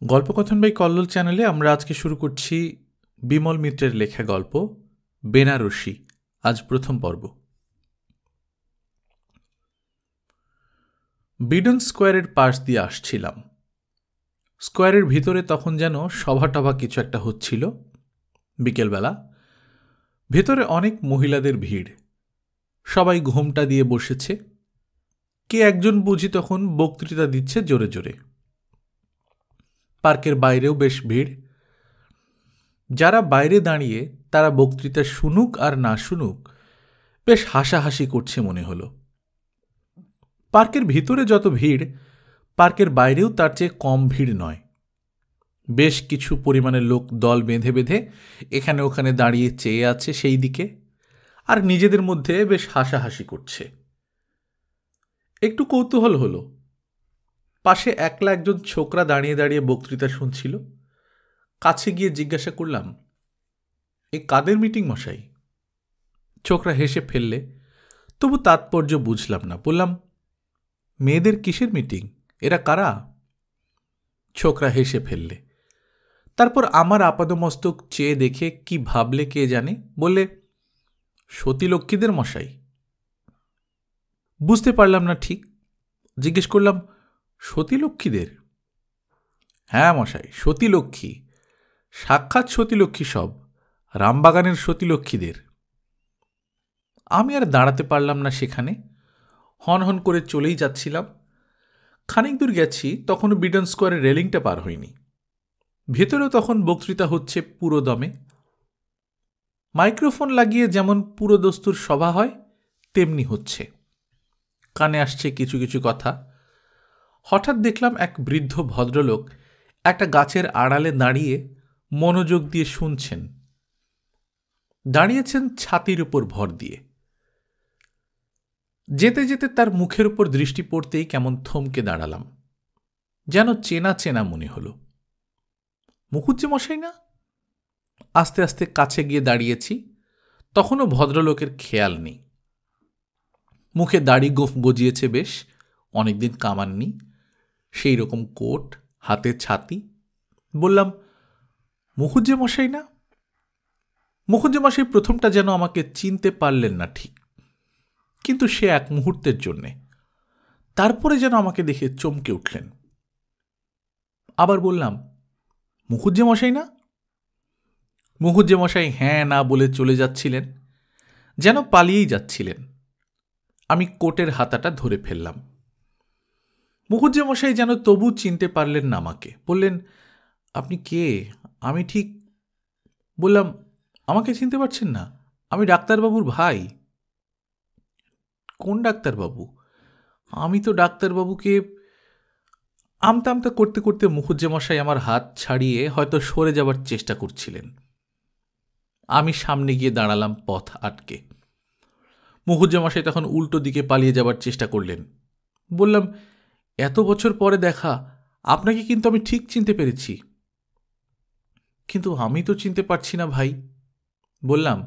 গল্পকথন by Kallol চ্যানেলে আমরা আজকে শুরু করছি বিমল মিত্রের লেখা গল্প বেনারসি। আজ প্রথম পর্ব। বিডন স্কোয়ারের পাশ দিয়ে আসছিলাম। স্কোয়ারের ভিতরে তখন যেন সভা কিছু একটা হচ্ছিল। বিকেলবেলা ভেতরে অনেক মহিলাদের ভিড়, সবাই ঘোমটা দিয়ে বসেছে। কে একজন বুঝি তখন বক্তৃতা দিচ্ছে জোরে জোরে। পার্কের বাইরেও বেশ ভিড়। যারা বাইরে দাঁড়িয়ে তারা বক্তৃতা শুনুক আর না শুনুক, বেশ হাসাহাসি করছে মনে হলো। পার্কের ভিতরে যত ভিড়, পার্কের বাইরেও তার চেয়ে কম ভিড় নয়। বেশ কিছু পরিমাণের লোক দল বেঁধে বেঁধে এখানে ওখানে দাঁড়িয়ে চেয়ে আছে সেই দিকে, আর নিজেদের মধ্যে বেশ হাসাহাসি করছে। একটু কৌতূহল হলো। পাশে একলা একজন ছোকরা দাঁড়িয়ে দাঁড়িয়ে বক্তৃতা শুনছিল। কাছে গিয়ে জিজ্ঞাসা করলাম, এ কাদের মিটিং মশাই? ছোকরা হেসে ফেললে, তবু তাৎপর্য বুঝলাম না। বললাম, মেয়েদের কিসের মিটিং? এরা কারা? ছোকরা হেসে ফেললে। তারপর আমার আপাদমস্তক চেয়ে দেখে কি ভাবলে কে জানে, বললে, সতীলক্ষ্মীদের মশাই। বুঝতে পারলাম না ঠিক। জিজ্ঞেস করলাম, সতীলক্ষ্মীদের? হ্যাঁ মশাই, সতীলক্ষ্মী, সাক্ষাৎ সতীলক্ষ্মী সব, রামবাগানের সতীলক্ষ্মীদের। আমি আর দাঁড়াতে পারলাম না সেখানে, হন করে চলেই যাচ্ছিলাম। খানিক দূর গেছি, তখনও বিডন স্কোয়ারের রেলিংটা পার হয়নি। ভেতরেও তখন বক্তৃতা হচ্ছে পুরো দমে। মাইক্রোফোন লাগিয়ে যেমন পুরো দস্তুর সভা হয় তেমনি হচ্ছে। কানে আসছে কিছু কিছু কথা। হঠাৎ দেখলাম এক বৃদ্ধ ভদ্রলোক একটা গাছের আড়ালে দাঁড়িয়ে মনোযোগ দিয়ে শুনছেন। দাঁড়িয়েছেন ছাতির উপর ভর দিয়ে। যেতে যেতে তার মুখের উপর দৃষ্টি পড়তেই কেমন থমকে দাঁড়ালাম। যেন চেনা চেনা মনে হলো। মুখুজ্জে মশাই না? আস্তে আস্তে কাছে গিয়ে দাঁড়িয়েছি। তখনও ভদ্রলোকের খেয়াল নেই। মুখে দাড়ি গোঁফ গজিয়েছে বেশ, অনেকদিন কামাননি, সেই রকম কোট, হাতে ছাতি। বললাম, মুখুজ্জে মশাই না? মুখুজ্জে মশাই প্রথমটা যেন আমাকে চিনতে পারলেন না ঠিক, কিন্তু সে এক মুহূর্তের জন্যে। তারপরে যেন আমাকে দেখে চমকে উঠলেন। আবার বললাম, মুখুজ্জে মশাই না? মুখুজ্জে মশাই হ্যাঁ না বলে চলে যাচ্ছিলেন, যেন পালিয়েই যাচ্ছিলেন। আমি কোটের হাতাটা ধরে ফেললাম। মুখুজ্জে মশাই যেন তবু চিনতে পারলেন না আমাকে। বললেন, আপনি কে? আমি ঠিক বললাম, আমাকে চিনতে পারছেন না? আমি ডাক্তারবাবুর ভাই। কোন ডাক্তারবাবু? আমি তো ডাক্তারবাবুকে। আমতা আমতা করতে করতে মুখুজ্জে মশাই আমার হাত ছাড়িয়ে হয়তো সরে যাবার চেষ্টা করছিলেন। আমি সামনে গিয়ে দাঁড়ালাম পথ আটকে। মুখুজ্জে মশাই তখন উল্টো দিকে পালিয়ে যাবার চেষ্টা করলেন। বললাম, এত বছর পরে দেখা, আপনাকে কিন্তু আমি ঠিক চিনতে পেরেছি। কিন্তু আমি তো চিনতে পারছি না ভাই। বললাম,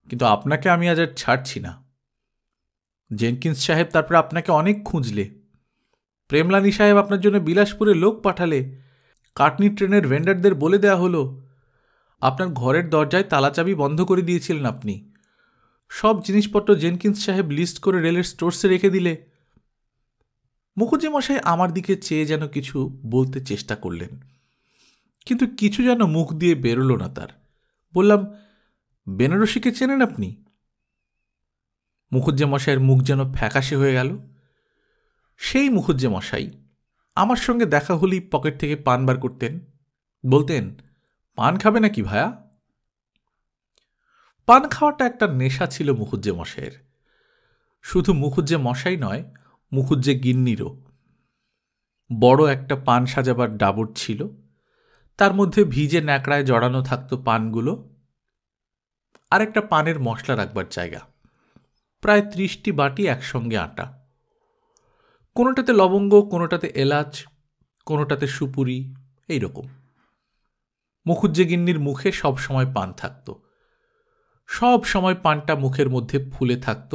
কিন্তু আপনাকে আমি আজ আর ছাড়ছি না। জেনকিন্স সাহেব তারপরে আপনাকে অনেক খুঁজলে। প্রেমলানি সাহেব আপনার জন্য বিলাসপুরে লোক পাঠালে। কাটনি ট্রেনের ভেন্ডারদের বলে দেয়া হলো। আপনার ঘরের দরজায় তালাচাবি বন্ধ করে দিয়েছিলেন আপনি। সব জিনিসপত্র জেনকিন্স সাহেব লিস্ট করে রেলের স্টোরসে রেখে দিলে। মুখুজ্জে মশাই আমার দিকে চেয়ে যেন কিছু বলতে চেষ্টা করলেন, কিন্তু কিছু যেন মুখ দিয়ে বেরোল না তার। বললাম, বেনারসিকে চেনেন আপনি? মুখুজ্জে মশাইয়ের মুখ যেন ফ্যাকাশে হয়ে গেল। সেই মুখুজ্জে মশাই আমার সঙ্গে দেখা হলেই পকেট থেকে পান বার করতেন। বলতেন, পান খাবে নাকি ভায়া? পান খাওয়াটা একটা নেশা ছিল মুখুজ্জে মশাইয়ের। শুধু মুখুজ্জে মশাই নয়, মুখুজ্জে গিন্নিরও। বড় একটা পান সাজাবার ডাবর ছিল, তার মধ্যে ভিজে ন্যাকড়ায় জড়ানো থাকতো পানগুলো, আর একটা পানের মশলা রাখবার জায়গা। প্রায় 30টি বাটি একসঙ্গে আটা। কোনোটাতে লবঙ্গ, কোনোটাতে এলাচ, কোনোটাতে সুপুরি, এইরকম। মুখুজ্জে গিন্নির মুখে সব সময় পান থাকত। সব সময় পানটা মুখের মধ্যে ফুলে থাকত।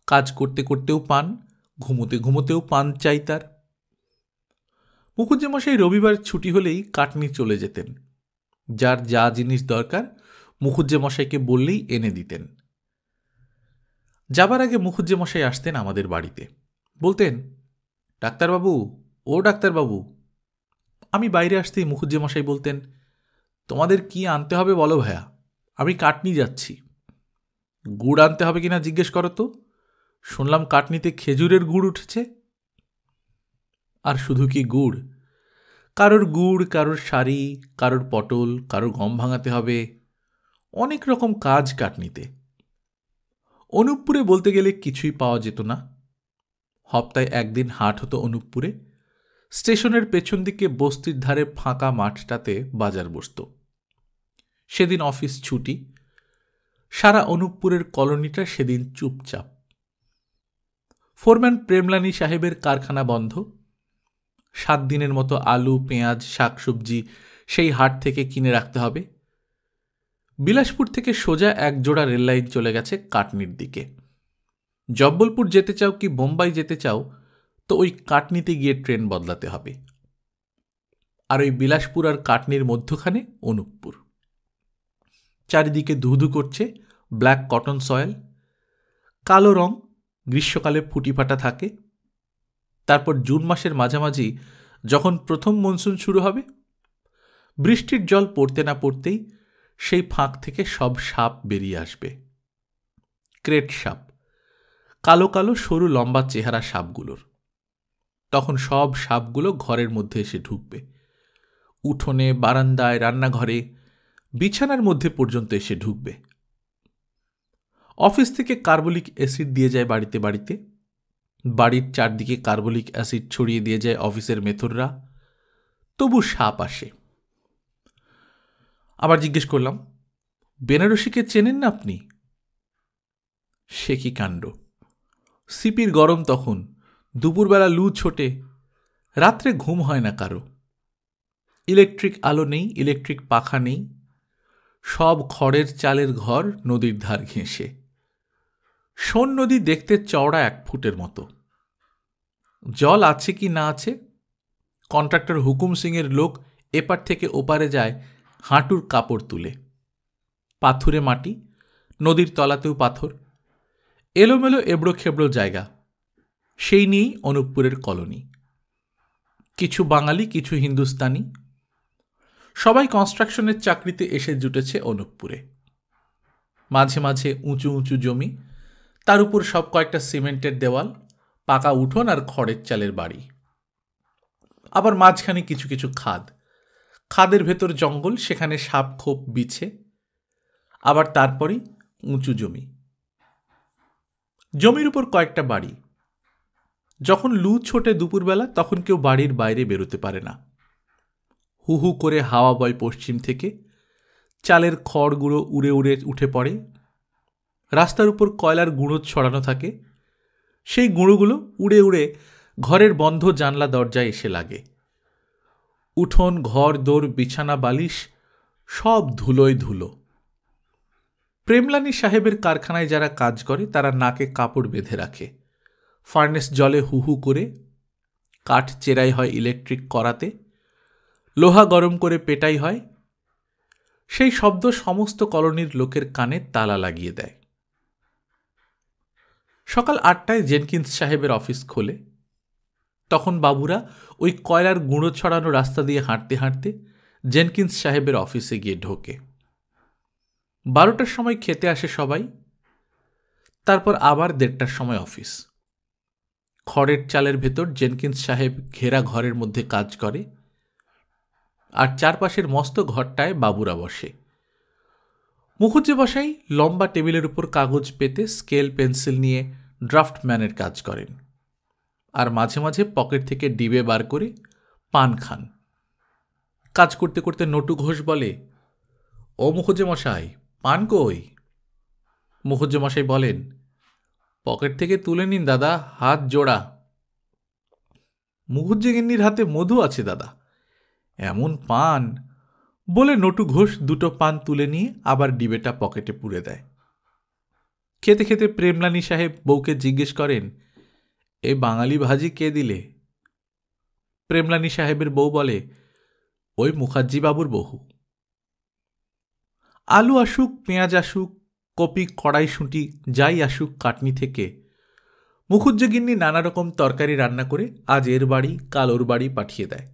কাজ করতে করতেও পান, ঘুমোতে ঘুমোতেও পান চাই তার। মুখুজ্জেমশাই রবিবার ছুটি হলেই কাটনি চলে যেতেন। যার যা জিনিস দরকার মুখুজ্জেমশাইকে বললেই এনে দিতেন। যাবার আগে মুখুজ্জেমশাই আসতেন আমাদের বাড়িতে, বলতেন, ডাক্তারবাবু, ও ডাক্তারবাবু। আমি বাইরে আসতেই মুখুজ্জেমশাই বলতেন, তোমাদের কি আনতে হবে বলো ভায়া, আমি কাটনি যাচ্ছি। গুড় আনতে হবে কিনা জিজ্ঞেস করো তো, শুনলাম কাটনিতে খেজুরের গুড় উঠেছে। আর শুধু কি গুড়, কারোর গুড়, কারোর শাড়ি, কারোর পটল, কারোর গম ভাঙাতে হবে, অনেক রকম কাজ কাটনিতে। অনুপপুরে বলতে গেলে কিছুই পাওয়া যেত না। হপ্তায় একদিন হাট হতো অনুপপুরে। স্টেশনের পেছন দিকে বস্তির ধারে ফাঁকা মাঠটাতে বাজার বসত। সেদিন অফিস ছুটি। সারা অনুপপুরের কলোনিটা সেদিন চুপচাপ। ফোরম্যান প্রেমলানী সাহেবের কারখানা বন্ধ। 7 দিনের মতো আলু, পেঁয়াজ, শাকসবজি সেই হাট থেকে কিনে রাখতে হবে। বিলাসপুর থেকে সোজা এক জোড়া রেললাইন চলে গেছে কাটনির দিকে। জব্বলপুর যেতে চাও কি বোম্বাই যেতে চাও তো ওই কাটনিতে গিয়ে ট্রেন বদলাতে হবে। আর ওই বিলাসপুর আর কাটনির মধ্যখানে অনুপপুর। চারিদিকে ধুধু করছে ব্ল্যাক কটন সয়েল, কালো রং, গ্রীষ্মকালে ফুটি ফাটা থাকে। তারপর জুন মাসের মাঝামাঝি যখন প্রথম মনসুন শুরু হবে, বৃষ্টির জল পড়তে না পড়তেই সেই ফাঁক থেকে সব সাপ বেরিয়ে আসবে। ক্রেট সাপ, কালো কালো সরু লম্বা চেহারা সাপগুলোর। তখন সব সাপগুলো ঘরের মধ্যে এসে ঢুকবে। উঠোনে, বারান্দায়, রান্নাঘরে, বিছানার মধ্যে পর্যন্ত এসে ঢুকবে। অফিস থেকে কার্বলিক অ্যাসিড দিয়ে যায় বাড়িতে বাড়িতে। বাড়ির চারদিকে কার্বলিক অ্যাসিড ছড়িয়ে দিয়ে যায় অফিসের মেথররা। তবু সাপ আসে। আবার জিজ্ঞেস করলাম, বেনারসিকে চেনেন না আপনি? সে কি কাণ্ড! সিপির গরম তখন, দুপুরবেলা লু ছোটে, রাত্রে ঘুম হয় না কারো। ইলেকট্রিক আলো নেই, ইলেকট্রিক পাখা নেই, সব খড়ের চালের ঘর নদীর ধার ঘেঁষে। সোন নদী দেখতে চওড়া 1 ফুটের মতো। জল আছে কি না আছে, কন্ট্রাক্টর হুকুম সিংয়ের লোক এপার থেকে ওপারে যায় হাঁটুর কাপড় তুলে। পাথুরে মাটি, নদীর তলাতেও পাথর, এলোমেলো এবড়ো খেবড়ো জায়গা। সেই নিয়েই অনুপপুরের কলোনি। কিছু বাঙালি, কিছু হিন্দুস্তানি, সবাই কনস্ট্রাকশনের চাকরিতে এসে জুটেছে অনুপপুরে। মাঝে মাঝে উঁচু উঁচু জমি, তার উপর সব কয়েকটা সিমেন্টের দেওয়াল, পাকা উঠোন আর খড়ের চালের বাড়ি। আবার মাঝখানে কিছু কিছু খাদ, খাদের ভেতর জঙ্গল, সেখানে সাপ খোপ বিছে। আবার তারপরই উঁচু জমি, জমির উপর কয়েকটা বাড়ি। যখন লু ছোটে দুপুরবেলা, তখন কেউ বাড়ির বাইরে বেরোতে পারে না। হু হু করে হাওয়া বয় পশ্চিম থেকে, চালের খড় গুঁড়ো উড়ে উড়ে উঠে পড়ে। রাস্তার উপর কয়লার গুঁড়ো ছড়ানো থাকে, সেই গুঁড়োগুলো উড়ে উড়ে ঘরের বন্ধ জানলা দরজায় এসে লাগে। উঠোন, ঘর দোর, বিছানা, বালিশ সব ধুলোয় ধুলো। প্রেমলানী সাহেবের কারখানায় যারা কাজ করে তারা নাকে কাপড় বেঁধে রাখে। ফার্নেস জলে হু হু করে, কাঠ চেরাই হয় ইলেকট্রিক করাতে, লোহা গরম করে পেটাই হয়। সেই শব্দ সমস্ত কলোনির লোকের কানে তালা লাগিয়ে দেয়। সকাল 8টায় জেনকিন্স সাহেবের অফিস খোলে। তখন বাবুরা ওই কয়লার গুঁড়ো ছড়ানো রাস্তা দিয়ে হাঁটতে হাঁটতে জেনকিন্স সাহেবের অফিসে গিয়ে ঢোকে। 12টার সময় খেতে আসে সবাই। তারপর আবার 1:30টার সময় অফিস। খড়ের চালের ভেতর জেনকিন্স সাহেব ঘেরা ঘরের মধ্যে কাজ করে, আর চারপাশের মস্ত ঘরটায় বাবুরা বসে। মুখুজ্জেমশাই লম্বা টেবিলের উপর কাগজ পেতে স্কেল পেন্সিল নিয়ে ড্রাফটম্যানের কাজ করেন, আর মাঝে মাঝে পকেট থেকে ডিবে বার করে পান খান। কাজ করতে করতে নটু ঘোষ বলে, ও মুখুজ্জেমশাই, পান কই? মুখুজ্জেমশাই বলেন, পকেট থেকে তুলে নিন দাদা, হাত জোড়া। মুখুজ্জেগিন্নির হাতে মধু আছে দাদা, এমন পান। বলে নটু ঘোষ 2টো পান তুলে নিয়ে আবার ডিবেটা পকেটে পুরে দেয়। খেতে খেতে প্রেমলানী সাহেব বউকে জিজ্ঞেস করেন, এই বাঙালি ভাজি কে দিলে? প্রেমলানী সাহেবের বউ বলে, ওই মুখার্জি বাবুর বহু। আলু আসুক, পেঁয়াজ আসুক, কপি, কড়াইশুঁটি যাই আসুক কাটনি থেকে, মুখুজ্জেগিন্নি নানা রকম তরকারি রান্না করে আজ এর বাড়ি কাল ওর বাড়ি পাঠিয়ে দেয়।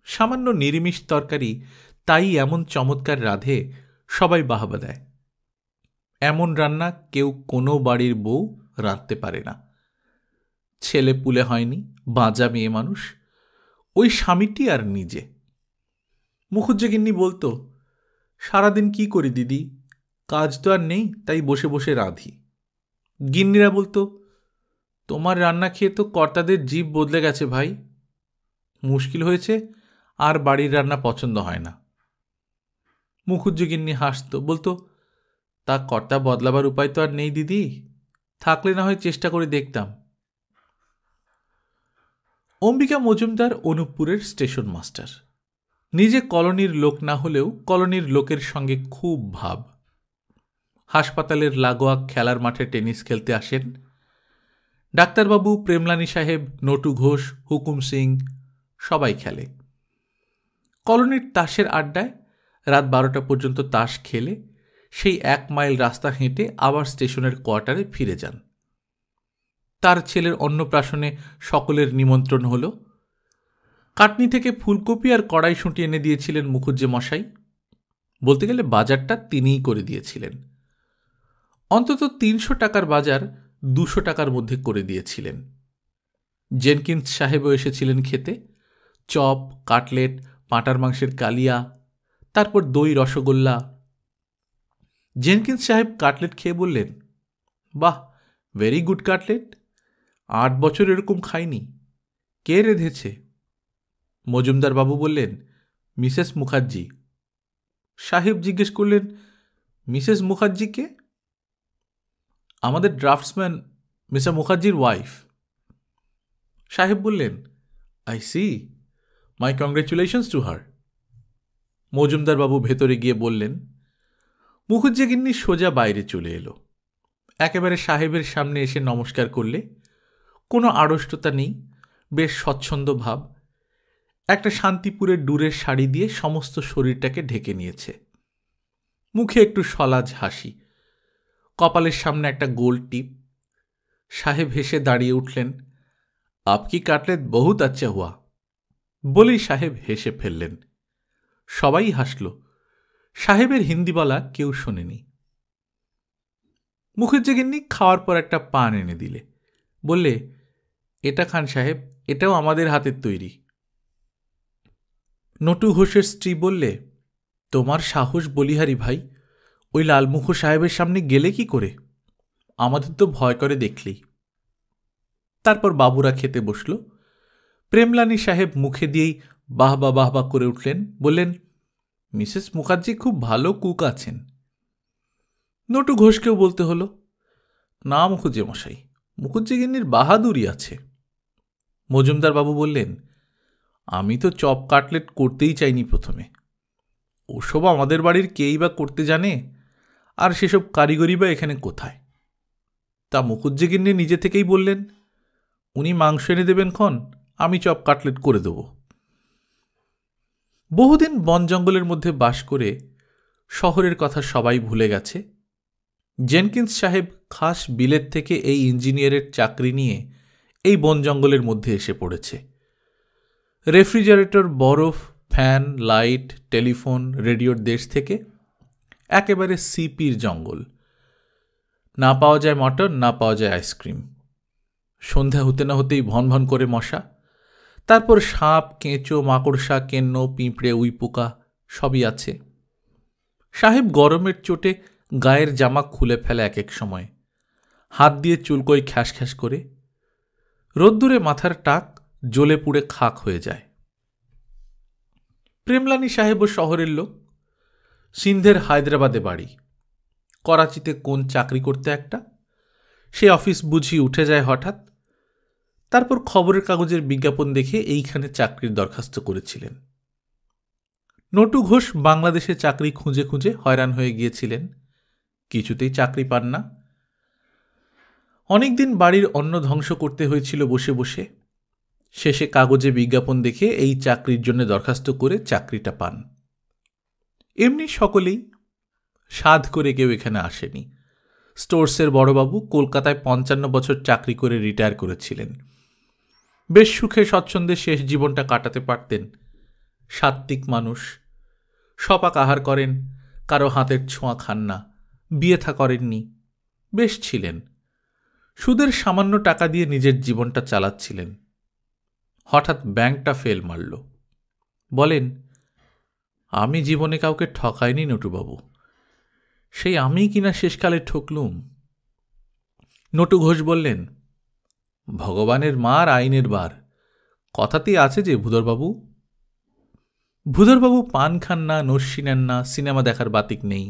সামান্য নিরামিষ তরকারি তাই এমন চমৎকার রাঁধে, সবাই বাহবা দেয়। এমন রান্না কেউ কোনো বাড়ির বউ রাঁধতে পারে না। ছেলে পুলে হয়নি, বাঁজা মেয়ে মানুষ, ওই স্বামীটি আর নিজে। মুখুজ্জেগিন্নি বলতো, সারাদিন কি করি দিদি, কাজ তো আর নেই, তাই বসে বসে রাঁধি। গিন্নিরা বলতো, তোমার রান্না খেয়ে তো কর্তাদের জিভ বদলে গেছে ভাই, মুশকিল হয়েছে, আর বাড়ির রান্না পছন্দ হয় না। মুখুজ্জেগিন্নি হাসত, বলতো, তা কর্তা বদলাবার উপায় তো আর নেই দিদি, থাকলে না হয় চেষ্টা করে দেখতাম। অম্বিকা মজুমদার অনুপপুরের স্টেশন মাস্টার। নিজে কলোনির লোক না হলেও কলোনির লোকের সঙ্গে খুব ভাব। হাসপাতালের লাগোয়া খেলার মাঠে টেনিস খেলতে আসেন। ডাক্তারবাবু, প্রেমলানী সাহেব, নটু ঘোষ, হুকুম সিং সবাই খেলে। কলোনির তাসের আড্ডায় রাত 12টা পর্যন্ত তাস খেলে সেই 1 মাইল রাস্তা হেঁটে আবার স্টেশনের কোয়ার্টারে ফিরে যান। তার ছেলের অন্নপ্রাশনে সকলের নিমন্ত্রণ হল। কাটনি থেকে ফুলকপি আর কড়াইশুঁটি এনে দিয়েছিলেন মুখুজ্জে মশাই। বলতে গেলে বাজারটা তিনিই করে দিয়েছিলেন। অন্তত 300 টাকার বাজার 200 টাকার মধ্যে করে দিয়েছিলেন। জেনকিন্স সাহেবও এসেছিলেন খেতে। চপ, কাটলেট, পাঁটার মাংসের কালিয়া, তারপর দই রসগোল্লা। জেনকিন্স সাহেব কাটলেট খেয়ে বললেন, বাহ, ভেরি গুড কাটলেট, 8 বছর এরকম খাইনি, কে রেঁধেছে? মজুমদার বাবু বললেন, মিসেস মুখার্জি। সাহেব জিজ্ঞেস করলেন, মিসেস মুখার্জি কে? আমাদের ড্রাফটসম্যান, মিস্টার মুখার্জির ওয়াইফ। সাহেব বললেন, I see, my congratulations to her. Majumdar বাবু ভেতরে গিয়ে বললেন। মুখুজ্জেগিন্নি সোজা বাইরে চলে এলো। একেবারে সাহেবের সামনে এসে নমস্কার করলে। কোনো আড়ষ্টতা নেই, বেশ স্বচ্ছন্দ ভাব। একটা শান্তিপুরের ডুরের শাড়ি দিয়ে সমস্ত শরীরটাকে ঢেকে নিয়েছে। মুখে একটু সলাজ হাসি, কপালের সামনে একটা গোল টিপ। সাহেব হেসে দাঁড়িয়ে উঠলেন। আপকি কাটলেট বহুত আচ্ছা হুয়া, বলেই সাহেব হেসে ফেললেন। সবাই হাসল। সাহেবের হিন্দি বলা কেউ শোনেনি। মুখুজ্জেগিন্নি খাওয়ার পর একটা পান এনে দিলে। বললে, এটা খান সাহেব, এটাও আমাদের হাতের তৈরি। নটু ঘোষের স্ত্রী বললে, তোমার সাহস বলিহারি ভাই, ওই লালমুখ সাহেবের সামনে গেলে কি করে? আমাদের তো ভয় করে দেখলেই। তারপর বাবুরা খেতে বসল। প্রেমলানী সাহেব মুখে দিয়েই বাহবা বাহবা করে উঠলেন। বললেন, মিসেস মুখার্জি খুব ভালো কুক আছেন। নটু ঘোষকেও বলতে হলো, না মুখুজ্জে মশাই, মুখুজ্জেগিন্নির বাহাদুরি আছে। মজুমদার বাবু বললেন, আমি তো চপ কাটলেট করতেই চাইনি প্রথমে, ওসব আমাদের বাড়ির কেই বা করতে জানে, আর সেসব কারিগরি বা এখানে কোথায়। তা মুখুজ্জেগিন্নি নিজে থেকেই বললেন, উনি মাংস এনে দেবেন ক্ষণ, আমি চপ কাটলেট করে দেব। বহুদিন বন জঙ্গলের মধ্যে বাস করে শহরের কথা সবাই ভুলে গেছে। জেনকিন্স সাহেব খাস বিলেত থেকে এই ইঞ্জিনিয়ারের চাকরি নিয়ে এই বন জঙ্গলের মধ্যে এসে পড়েছে। রেফ্রিজারেটর, বরফ, ফ্যান, লাইট, টেলিফোন, রেডিওর দেশ থেকে একেবারে সিপির জঙ্গল। না পাওয়া যায় মটন, না পাওয়া যায় আইসক্রিম। সন্ধ্যা হতে না হতেই ভন ভন করে মশা, তারপর সাপ, কেঁচো, মাকড়সা, কেন্ন, পিঁপড়ে, উইপোকা সবই আছে। সাহেব গরমের চোটে গায়ের জামা খুলে ফেলে এক এক সময়, হাত দিয়ে চুলকোয় খ্যাস খ্যাস করে। রোদ্দুরে মাথার টাক জ্বলে পুড়ে খাক হয়ে যায়। প্রেমলানী সাহেবও শহরের লোক। সিন্ধের হায়দ্রাবাদে বাড়ি, করাচিতে কোন চাকরি করতে একটা, সে অফিস বুঝি উঠে যায় হঠাৎ। তারপর খবরের কাগজের বিজ্ঞাপন দেখে এইখানে চাকরির দরখাস্ত করেছিলেন। নটু ঘোষ বাংলাদেশে চাকরি খুঁজে খুঁজে হয়রান হয়ে গিয়েছিলেন, কিছুতেই চাকরি পান না। অনেকদিন বাড়ির অন্ন ধ্বংস করতে হয়েছিল বসে বসে। শেষে কাগজে বিজ্ঞাপন দেখে এই চাকরির জন্য দরখাস্ত করে চাকরিটা পান। এমনি সকলেই, সাধ করে কেউ এখানে আসেনি। স্টোর্সের বড়বাবু কলকাতায় 55 বছর চাকরি করে রিটায়ার করেছিলেন। বেশ সুখে স্বচ্ছন্দে শেষ জীবনটা কাটাতে পারতেন। সাত্ত্বিক মানুষ, সপাক আহার করেন, কারো হাতের ছোঁয়া খান না, বিয়ে থা করেননি, বেশ ছিলেন। সুদের সামান্য টাকা দিয়ে নিজের জীবনটা চালাচ্ছিলেন। হঠাৎ ব্যাংকটা ফেল মারল। বলেন, আমি জীবনে কাউকে ঠকাইনি নটুবাবু, সেই আমি কিনা শেষকালে ঠকলুম। নটু ঘোষ বললেন, ভগবানের মার আইনের বার, কথাতেই আছে যে ভূধরবাবু। ভূধরবাবু পান খান না, নস্যি নেন না, সিনেমা দেখার বাতিক নেই,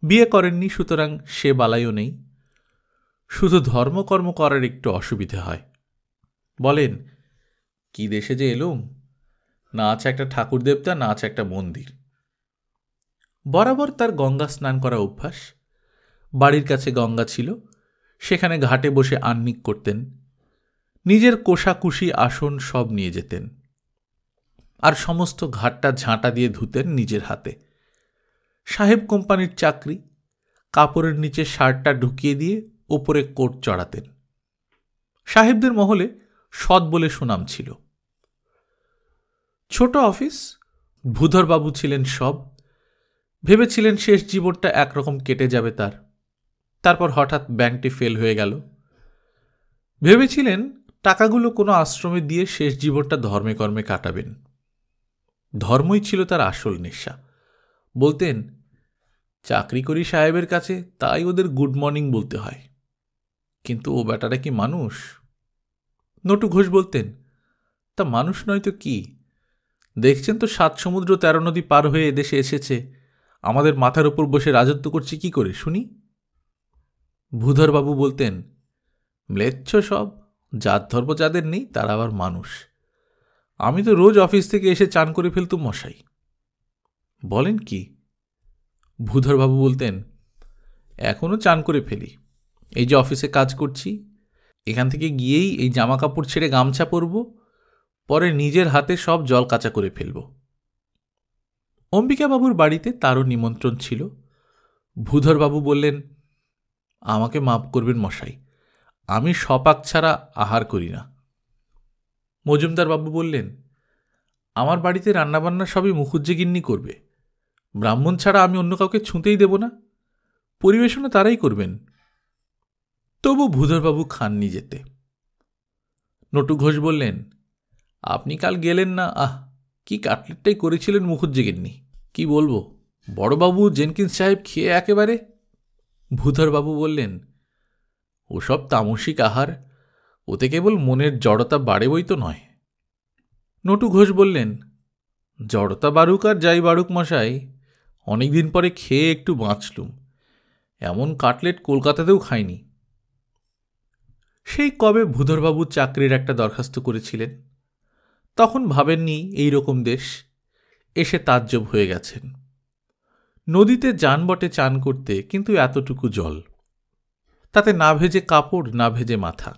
বিয়ে করেননি, সুতরাং সে বালাইও নেই। শুধু ধর্মকর্ম করার একটু অসুবিধে হয়। বলেন, কি দেশে যে এলুম, না আছে একটা ঠাকুর দেবতা, না আছে একটা মন্দির। বরাবর তার গঙ্গা স্নান করা অভ্যাস। বাড়ির কাছে গঙ্গা ছিল, সেখানে ঘাটে বসে আহ্নিক করতেন। নিজের কোষাকুষি আসন সব নিয়ে যেতেন, আর সমস্ত ঘাটটা ঝাঁটা দিয়ে ধুতেন নিজের হাতে। সাহেব কোম্পানির চাকরি, কাপড়ের নিচে শার্টটা ঢুকিয়ে দিয়ে ওপরে কোট চড়াতেন। সাহেবদের মহলে সৎ বলে সুনাম ছিল। ছোট অফিস, ভূধরবাবু ছিলেন সব। ভেবেছিলেন শেষ জীবনটা একরকম কেটে যাবে তার। তারপর হঠাৎ ব্যাংকটি ফেল হয়ে গেল। ভেবেছিলেন টাকাগুলো কোনো আশ্রমে দিয়ে শেষ জীবনটা ধর্মে কর্মে কাটাবেন। ধর্মই ছিল তার আসল নেশা। বলতেন, চাকরি করি সাহেবের কাছে, তাই ওদের গুড মর্নিং বলতে হয়। কিন্তু ও বেটারা কি মানুষ? নটু ঘোষ বলতেন, তা মানুষ নয় তো কি? দেখছেন তো 7 সমুদ্র 13 নদী পার হয়ে এদেশে এসেছে, আমাদের মাথার উপর বসে রাজত্ব করছে কি করে শুনি? ভূধরবাবু বলতেন, ম্লেচ্ছ সব, জাত ধর্ম যাদের নেই তারা আবার মানুষ। আমি তো রোজ অফিস থেকে এসে চান করে ফেলতুম মশাই। বলেন কি? ভূধরবাবু বলতেন, এখনও চান করে ফেলি। এই যে অফিসে কাজ করছি, এখান থেকে গিয়েই এই জামা কাপড় ছেড়ে গামছা পরব, পরে নিজের হাতে সব জল কাচা করে ফেলব। অম্বিকাবাবুর বাড়িতে তারও নিমন্ত্রণ ছিল। ভূধরবাবু বললেন, আমাকে মাপ করবেন মশাই, আমি সপাক ছাড়া আহার করি না। মজুমদারবাবু বললেন, আমার বাড়িতে রান্নাবান্না সবই মুখুজ্জেগিন্নি করবে, ব্রাহ্মণ ছাড়া আমি অন্য কাউকে ছুঁতেই দেব না, পরিবেশনও তারাই করবেন। তবু ভূধরবাবু খাননি যেতে। নটু ঘোষ বললেন, আপনি কাল গেলেন না? আহ, কি কাটলেটটাই করেছিলেন মুখুজ্জেগিন্নি, কি বলবো, বড়বাবু জেনকিন্স সাহেব খেয়ে একেবারে। ভূধরবাবু বললেন, ওসব তামসিক আহার, ওতে কেবল মনের জড়তা বাড়ে বই তো নয়। নটু ঘোষ বললেন, জড়তা বাড়ুক আর যাই বাড়ুক মশাই, অনেকদিন পরে খেয়ে একটু বাঁচলুম, এমন কাটলেট কলকাতাতেও খাইনি। সেই কবে ভূধরবাবু চাকরির একটা দরখাস্ত করেছিলেন, তখন ভাবেননি এই রকম দেশ, এসে তাজ্জব হয়ে গেছেন। নদীতে যান বটে চান করতে, কিন্তু এতটুকু জল, তাতে না ভেজে কাপড়, না ভেজে মাথা।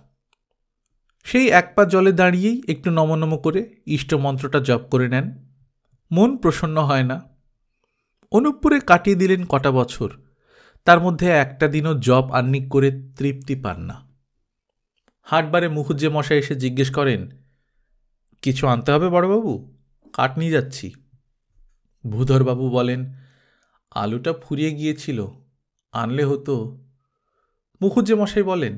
সেই এক পা জলে দাঁড়িয়েই একটু নমনম করে ইষ্টমন্ত্রটা জপ করে নেন, মন প্রসন্ন হয় না। অনুপপুরে কাটিয়ে দিলেন কটা বছর, তার মধ্যে একটা দিনও জপ আহ্নিক করে তৃপ্তি পান না। হাটবারে মুখুজ্জে মশাই এসে জিজ্ঞেস করেন, কিছু আনতে হবে বড়বাবু? কাঠ নিয়ে যাচ্ছি। ভূধরবাবু বলেন, আলুটা ফুরিয়ে গিয়েছিল, আনলে হতো। মুখুজ্জে মশাই বলেন,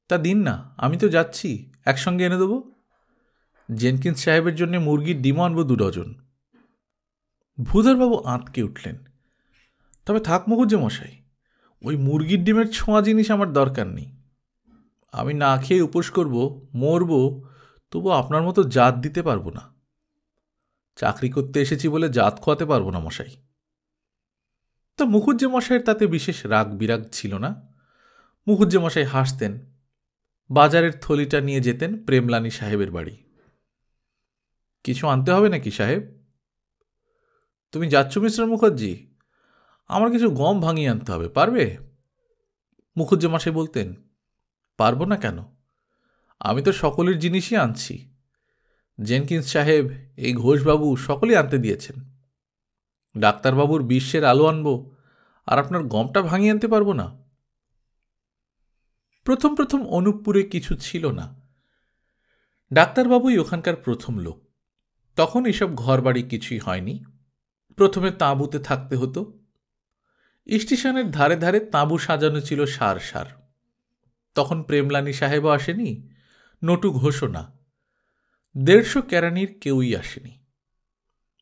তা দিন না, আমি তো যাচ্ছি, একসঙ্গে এনে দেবো। জেনকিন্স সাহেবের জন্য মুরগির ডিমও আনবো 2 ডজন। ভূধরবাবু আঁতকে উঠলেন, তবে থাক মুখুজ্জে মশাই, ওই মুরগির ডিমের ছোঁয়া জিনিস আমার দরকার নেই। আমি না খেয়ে উপোস করব, মরব, তবু আপনার মতো জাত দিতে পারবো না। চাকরি করতে এসেছি বলে জাত খোয়াতে পারবো না মশাই। তো মুখুজ্জে মশাইয়ের তাতে বিশেষ রাগ বিরাগ ছিল না। মুখুজ্জে মশাই হাসতেন, বাজারের থলিটা নিয়ে যেতেন প্রেমলানী সাহেবের বাড়ি। কিছু আনতে হবে নাকি সাহেব? তুমি যাচ্ছ মিস্টার মুখার্জি? আমার কিছু গম ভাঙিয়ে আনতে হবে, পারবে? মুখুজ্জে মশাই বলতেন, পারবো না কেন, আমি তো সকলের জিনিসই আনছি, জেনকিন্স সাহেব, এই ঘোষবাবু সকলেই আনতে দিয়েছেন। ডাক্তারবাবুর বিশ্বের আলো আনব, আর আপনার গমটা ভাঙিয়ে আনতে পারবো না। প্রথম প্রথম অনুপপুরে কিছু ছিল না। ডাক্তারবাবুই ওখানকার প্রথম লোক। তখন এসব ঘরবাড়ি কিছুই হয়নি। প্রথমে তাঁবুতে থাকতে হতো। স্টেশনের ধারে ধারে তাঁবু সাজানো ছিল সার সার। তখন প্রেমলানী সাহেবও আসেনি, নটু ঘোষও না। 150 কেরানির কেউই আসেনি।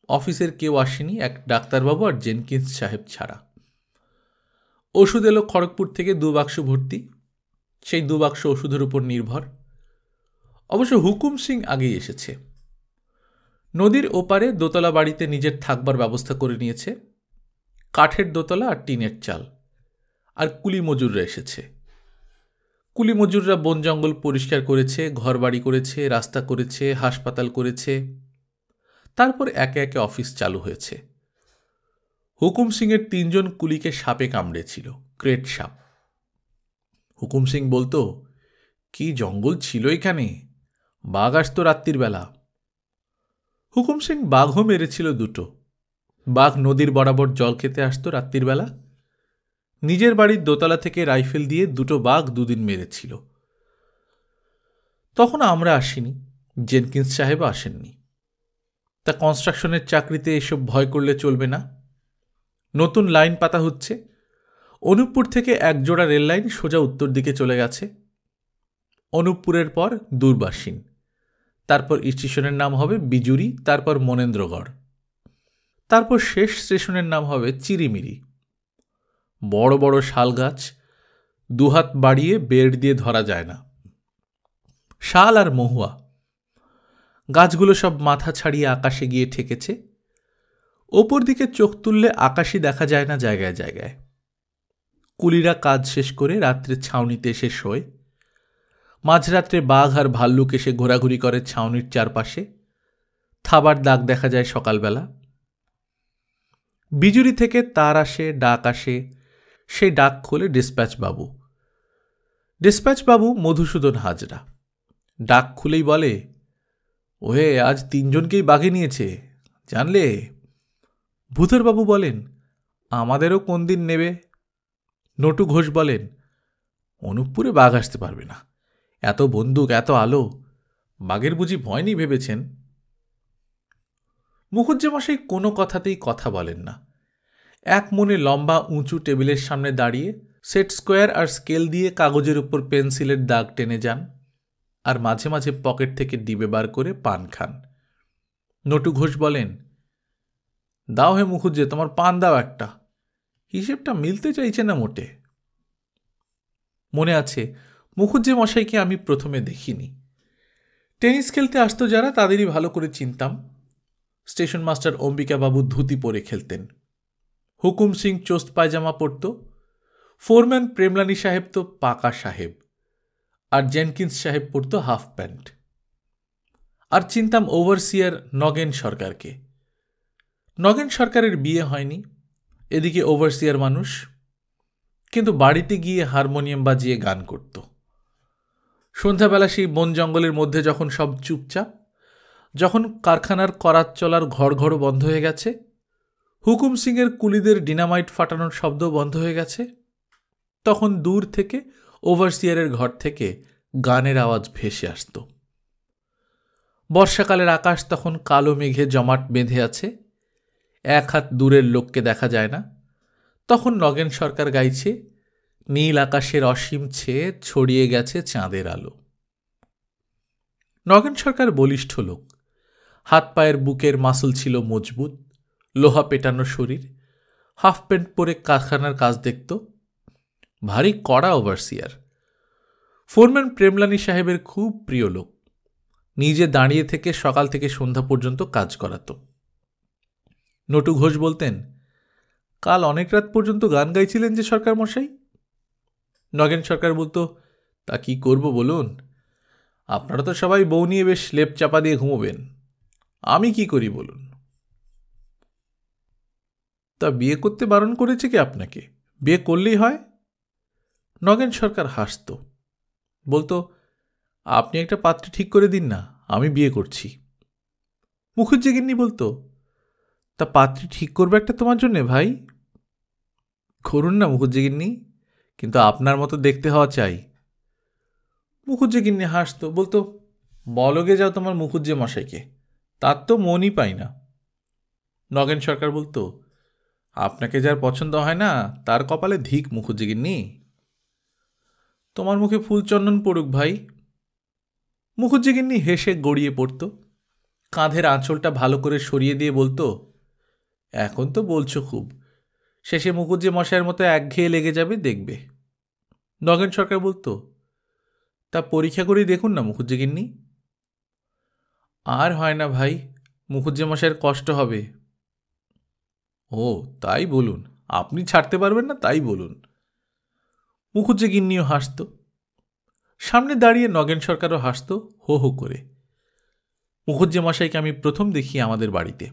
অফিসের কেউ আসেনি, এক ডাক্তারবাবু আর জেনকিন্স সাহেব ছাড়া। ওষুধ এলো খড়গপুর থেকে 2 বাক্স ভর্তি। সেই 2 বাক্স ওষুধের উপর নির্ভর। অবশ্য হুকুম সিং আগেই এসেছে। নদীর ওপারে দোতলা বাড়িতে নিজের থাকবার ব্যবস্থা করে নিয়েছে। কাঠের দোতলা আর টিনের চাল। আর কুলি মজুররা এসেছে। কুলি মজুররা বন জঙ্গল পরিষ্কার করেছে, ঘরবাড়ি করেছে, রাস্তা করেছে, হাসপাতাল করেছে। তারপর একে একে অফিস চালু হয়েছে। হুকুম সিংয়ের 3 জন কুলিকে সাপে কামড়েছিল, ক্রেট সাপ। হুকুম সিং বলতো, কি জঙ্গল ছিল এখানে, বাঘ আসতো রাত্রির বেলা। হুকুম সিং বাঘও মেরেছিল 2টো। বাঘ নদীর বরাবর জল খেতে আসতো রাত্রির বেলা। নিজের বাড়ির দোতলা থেকে রাইফেল দিয়ে 2টো বাঘ 2 দিন মেরেছিল। তখন আমরা আসিনি, জেনকিন্স সাহেবও আসেননি। তা কনস্ট্রাকশনের চাকরিতে এসব ভয় করলে চলবে না। নতুন লাইন পাতা হচ্ছে। অনুপপুর থেকে 1 জোড়া রেল লাইন সোজা উত্তর দিকে চলে গেছে। অনুপপুরের পর দূরবাসীন, তারপর স্টেশনের নাম হবে বিজুরি, তারপর মনেন্দ্রগড়, তারপর শেষ স্টেশনের নাম হবে চিরিমিরি। বড় বড় শাল গাছ, 2 হাত বাড়িয়ে বেড় দিয়ে ধরা যায় না। শাল আর মহুয়া গাছগুলো সব মাথা ছাড়িয়ে আকাশে গিয়ে ঠেকেছে। ওপর দিকে চোখ তুললে আকাশই দেখা যায় না জায়গায় জায়গায়। কুলিরা কাজ শেষ করে রাত্রে ছাউনিতে এসে শোয়। মাঝরাত্রে বাঘ আর ভাল্লুক এসে ঘোরাঘুরি করে ছাউনির চারপাশে। থাবার দাগ দেখা যায় সকালবেলা। বিজুরি থেকে তার আসে, ডাক আসে। সেই ডাক খোলে ডিসপ্যাচ বাবু। ডিসপ্যাচ বাবু মধুসূদন হাজরা। ডাক খুলেই বলে, ওহে, আজ 3 জনকেই বাঘে নিয়েছে, জানলে? ভূধরবাবু বলেন, আমাদেরও কোন দিন নেবে? নটু ঘোষ বলেন, অনুপপুরে বাঘ আসতে পারবে না, এত বন্দুক, এত আলো, বাঘের বুঝি ভয় নেই ভেবেছেন? মুখুজ্জেমশাই কোনো কথাতেই কথা বলেন না। এক মনে লম্বা উঁচু টেবিলের সামনে দাঁড়িয়ে সেট স্কোয়ার আর স্কেল দিয়ে কাগজের উপর পেন্সিলের দাগ টেনে যান, আর মাঝে মাঝে পকেট থেকে ডিবে বার করে পান খান। নটু ঘোষ বলেন, দাও হে মুখুজ্জে, তোমার পান দাও একটা, হিসেবটা মিলতে চাইছে না মোটে। মনে আছে, মুখুজ্জে মশাইকে আমি প্রথমে দেখিনি। টেনিস খেলতে আসতো যারা, তাদেরই ভালো করে চিনতাম। স্টেশন মাস্টার অম্বিকাবাবু ধুতি পরে খেলতেন। হুকুম সিং চোস্ত পায়জামা পরত। ফোরম্যান প্রেমলানী সাহেব তো পাকা সাহেব, আর জেনকিন্স সাহেব পরত হাফ প্যান্ট। আর চিনতাম ওভারসিয়ার নগেন সরকারকে। নগেন সরকারের বিয়ে হয়নি, এদিকে ওভারসিয়ার মানুষ, কিন্তু বাড়িতে গিয়ে হারমোনিয়াম বাজিয়ে গান করত। সন্ধ্যাবেলা সেই বন জঙ্গলের মধ্যে যখন সব চুপচাপ, যখন কারখানার করাত চলার ঘর ঘর বন্ধ হয়ে গেছে, হুকুম সিংয়ের কুলিদের ডিনামাইট ফাটানোর শব্দ বন্ধ হয়ে গেছে, তখন দূর থেকে ওভারসিয়ারের ঘর থেকে গানের আওয়াজ ভেসে আসত। বর্ষাকালের আকাশ তখন কালো মেঘে জমাট বেঁধে আছে, 1 হাত দূরের লোককে দেখা যায় না। তখন নগেন সরকার গাইছে, নীল আকাশের অসীম ছেয়ে ছড়িয়ে গেছে চাঁদের আলো। নগেন সরকার বলিষ্ঠ লোক। হাত পায়ের বুকের মাসল ছিল মজবুত, লোহা পেটানো শরীর। হাফ প্যান্ট পরে কারখানার কাজ দেখত। ভারী কড়া ওভারসিয়ার। ফোরম্যান প্রেমলানী সাহেবের খুব প্রিয় লোক। নিজে দাঁড়িয়ে থেকে সকাল থেকে সন্ধ্যা পর্যন্ত কাজ করাত। নটু ঘোষ বলতেন, কাল অনেক রাত পর্যন্ত গান গাইছিলেন যে সরকার মশাই? নগেন সরকার বলতো, তা কি করব বলুন, আপনারা তো সবাই বউ নিয়ে বেশ লেপ চাপা দিয়ে ঘুমোবেন, আমি কি করি বলুন? তা বিয়ে করতে বারণ করেছে কি আপনাকে? বিয়ে করলেই হয়। নগেন সরকার হাসত, বলতো, আপনি একটা পাত্রী ঠিক করে দিন না, আমি বিয়ে করছি। মুখুজ্জি গিন্নি বলতো, তা পাত্রী ঠিক করবে একটা তোমার জন্যে ভাই? করুন না মুখুজ্জি গিন্নি, কিন্তু আপনার মতো দেখতে হওয়া চাই। মুখুজ্জি গিন্নি হাসতো, বলতো, বলগে যাও তোমার মুখুজ্জি মশাইকে, তার তো মনই পাই না। নগেন সরকার বলতো, আপনাকে যার পছন্দ হয় না তার কপালে ধিক মুখুজ্জি গিন্নি। তোমার মুখে ফুলচন্দন পড়ুক ভাই। মুখুজ্জি গিন্নি হেসে গড়িয়ে পড়ত, কাঁধের আঁচলটা ভালো করে সরিয়ে দিয়ে বলতো, এখন তো বলছো খুব, শেষে মুখুজ্জি মশাইয়ের মতো একঘেয়ে লেগে যাবে দেখবে। নগেন সরকার বলতো, তা পরীক্ষা করেই দেখুন না মুখুজ্জি গিন্নি। আর হয় না ভাই, মুখুজ্জি মশাইয়ের কষ্ট হবে। ও তাই বলুন, আপনি ছাড়তে পারবেন না তাই বলুন। মুখুজ্জি গিন্নিও হাসত, সামনে দাঁড়িয়ে নগেন সরকারও হাসত হো হো করে। মুখুজ্জি মশাইকে আমি প্রথম দেখি আমাদের বাড়িতে।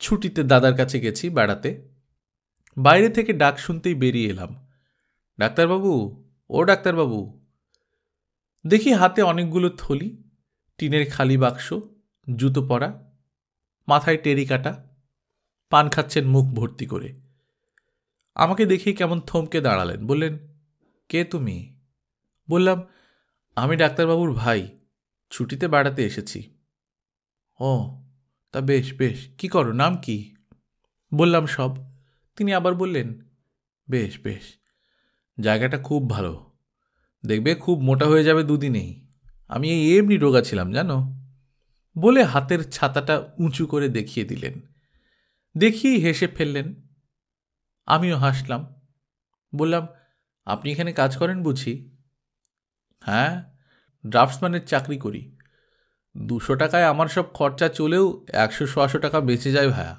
ছুটিতে দাদার কাছে গেছি বেড়াতে, বাইরে থেকে ডাক শুনতেই বেরিয়ে এলাম, ডাক্তারবাবু, ও ডাক্তারবাবু। দেখি হাতে অনেকগুলো থলি, টিনের খালি বাক্স, জুতো পরা, মাথায় টেরি কাটা, পান খাচ্ছেন মুখ ভর্তি করে। আমাকে দেখেই কেমন থমকে দাঁড়ালেন, বললেন, কে তুমি? বললাম, আমি ডাক্তারবাবুর ভাই, ছুটিতে বেড়াতে এসেছি। ও তা বেশ বেশ, কি করো, নাম কি? বললাম সব। তিনি আবার বললেন, বেশ বেশ, জায়গাটা খুব ভালো, দেখবে খুব মোটা হয়ে যাবে দুদিনেই, আমি এই এমনি রোগা ছিলাম জানো। বলে হাতের ছাতাটা উঁচু করে দেখিয়ে দিলেন। দেখিয়েই হেসে ফেললেন। আমিও হাসলাম। বললাম, আপনি এখানে কাজ করেন বুঝি? হ্যাঁ, ড্রাফটসম্যানের চাকরি করি। 200 টাকায় আমার সব খরচা চলেও 100-100 টাকা বেঁচে যায় ভায়া।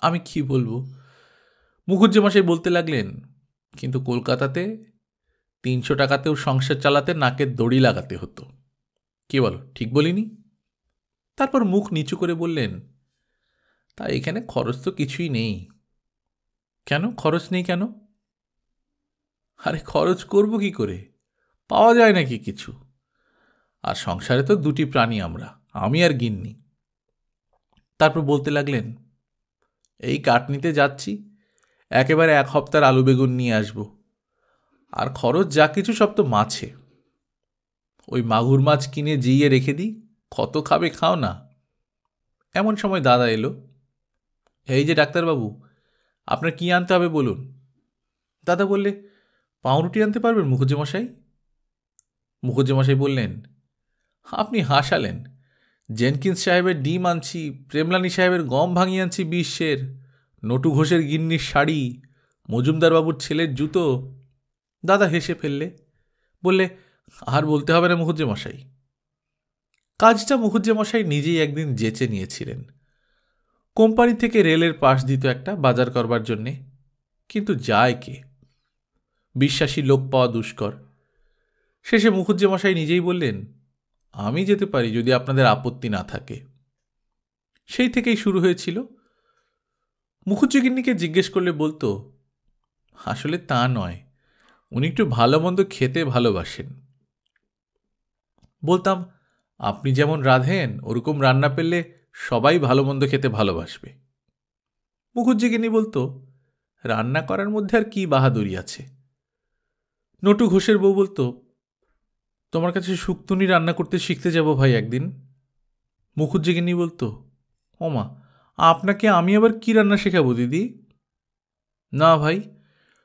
আমি কি বলবো। মুখুজ্জি মশাই বলতে লাগলেন, কিন্তু কলকাতাতে 300 টাকাতেও সংসার চালাতে নাকের দড়ি লাগাতে হতো। কি বলো, ঠিক বলিনি? তারপর মুখ নিচু করে বললেন, তা এখানে খরচ তো কিছুই নেই। কেন খরচ নেই কেন? আরে খরচ করব কি করে, পাওয়া যায় নাকি কিছু? আর সংসারে তো 2টি প্রাণী আমরা, আমি আর গিন্নি। তারপর বলতে লাগলেন, এই কাঠ নিতে যাচ্ছি, একেবারে 1 হপ্তার আলু বেগুন নিয়ে আসব, আর খরচ যা কিছু সব তো মাছে। ওই মাগুর মাছ কিনে জিইয়ে রেখে দিই, কত খাবে খাও না। এমন সময় দাদা এলো। এই যে ডাক্তারবাবু, আপনার কি আনতে হবে বলুন। দাদা বললে, পাউরুটি আনতে পারবেন মুখুজ্জি মশাই? মুখুজ্জি মশাই বললেন, আপনি হাসালেন, জেনকিন্স সাহেবের ডিম আনছি, প্রেমলানি সাহেবের গম ভাঙিয়ে আনছি 20 সের, নটু ঘোষের গিন্নির শাড়ি, মজুমদারবাবুর ছেলের জুতো। দাদা হেসে ফেললে, বললে, আর বলতে হবে না মুখুজ্জি মশাই। কাজটা মুখুজ্জি মশাই নিজেই একদিন যেচে নিয়েছিলেন। কোম্পানি থেকে রেলের পাশ দিত একটা বাজার করবার জন্যে, কিন্তু যায় কে, বিশ্বাসী লোক পাওয়া দুষ্কর। শেষে মুখুজ্জি মশাই নিজেই বললেন, আমি যেতে পারি যদি আপনাদের আপত্তি না থাকে। সেই থেকেই শুরু হয়েছিল। মুখুজ্জি গিন্নিকে জিজ্ঞেস করলে বলতো, আসলে তা নয়, উনি একটু ভালো মন্দ খেতে ভালোবাসেন। বলতাম, আপনি যেমন রাঁধেন ওরকম রান্না পেলে সবাই ভালো মন্দ খেতে ভালোবাসবে। মুখুজ্জি গিন্নি বলতো, রান্না করার মধ্যে আর কি বাহাদুরি আছে। নটু ঘোষের বউ বলতো, তোমার কাছে শুক্তুনি রান্না করতে শিখতে যাব ভাই একদিন। মুখুজ্জি গিন্নি বলতো, ওমা, আপনাকে আমি আবার কি রান্না শেখাবো দিদি? না ভাই,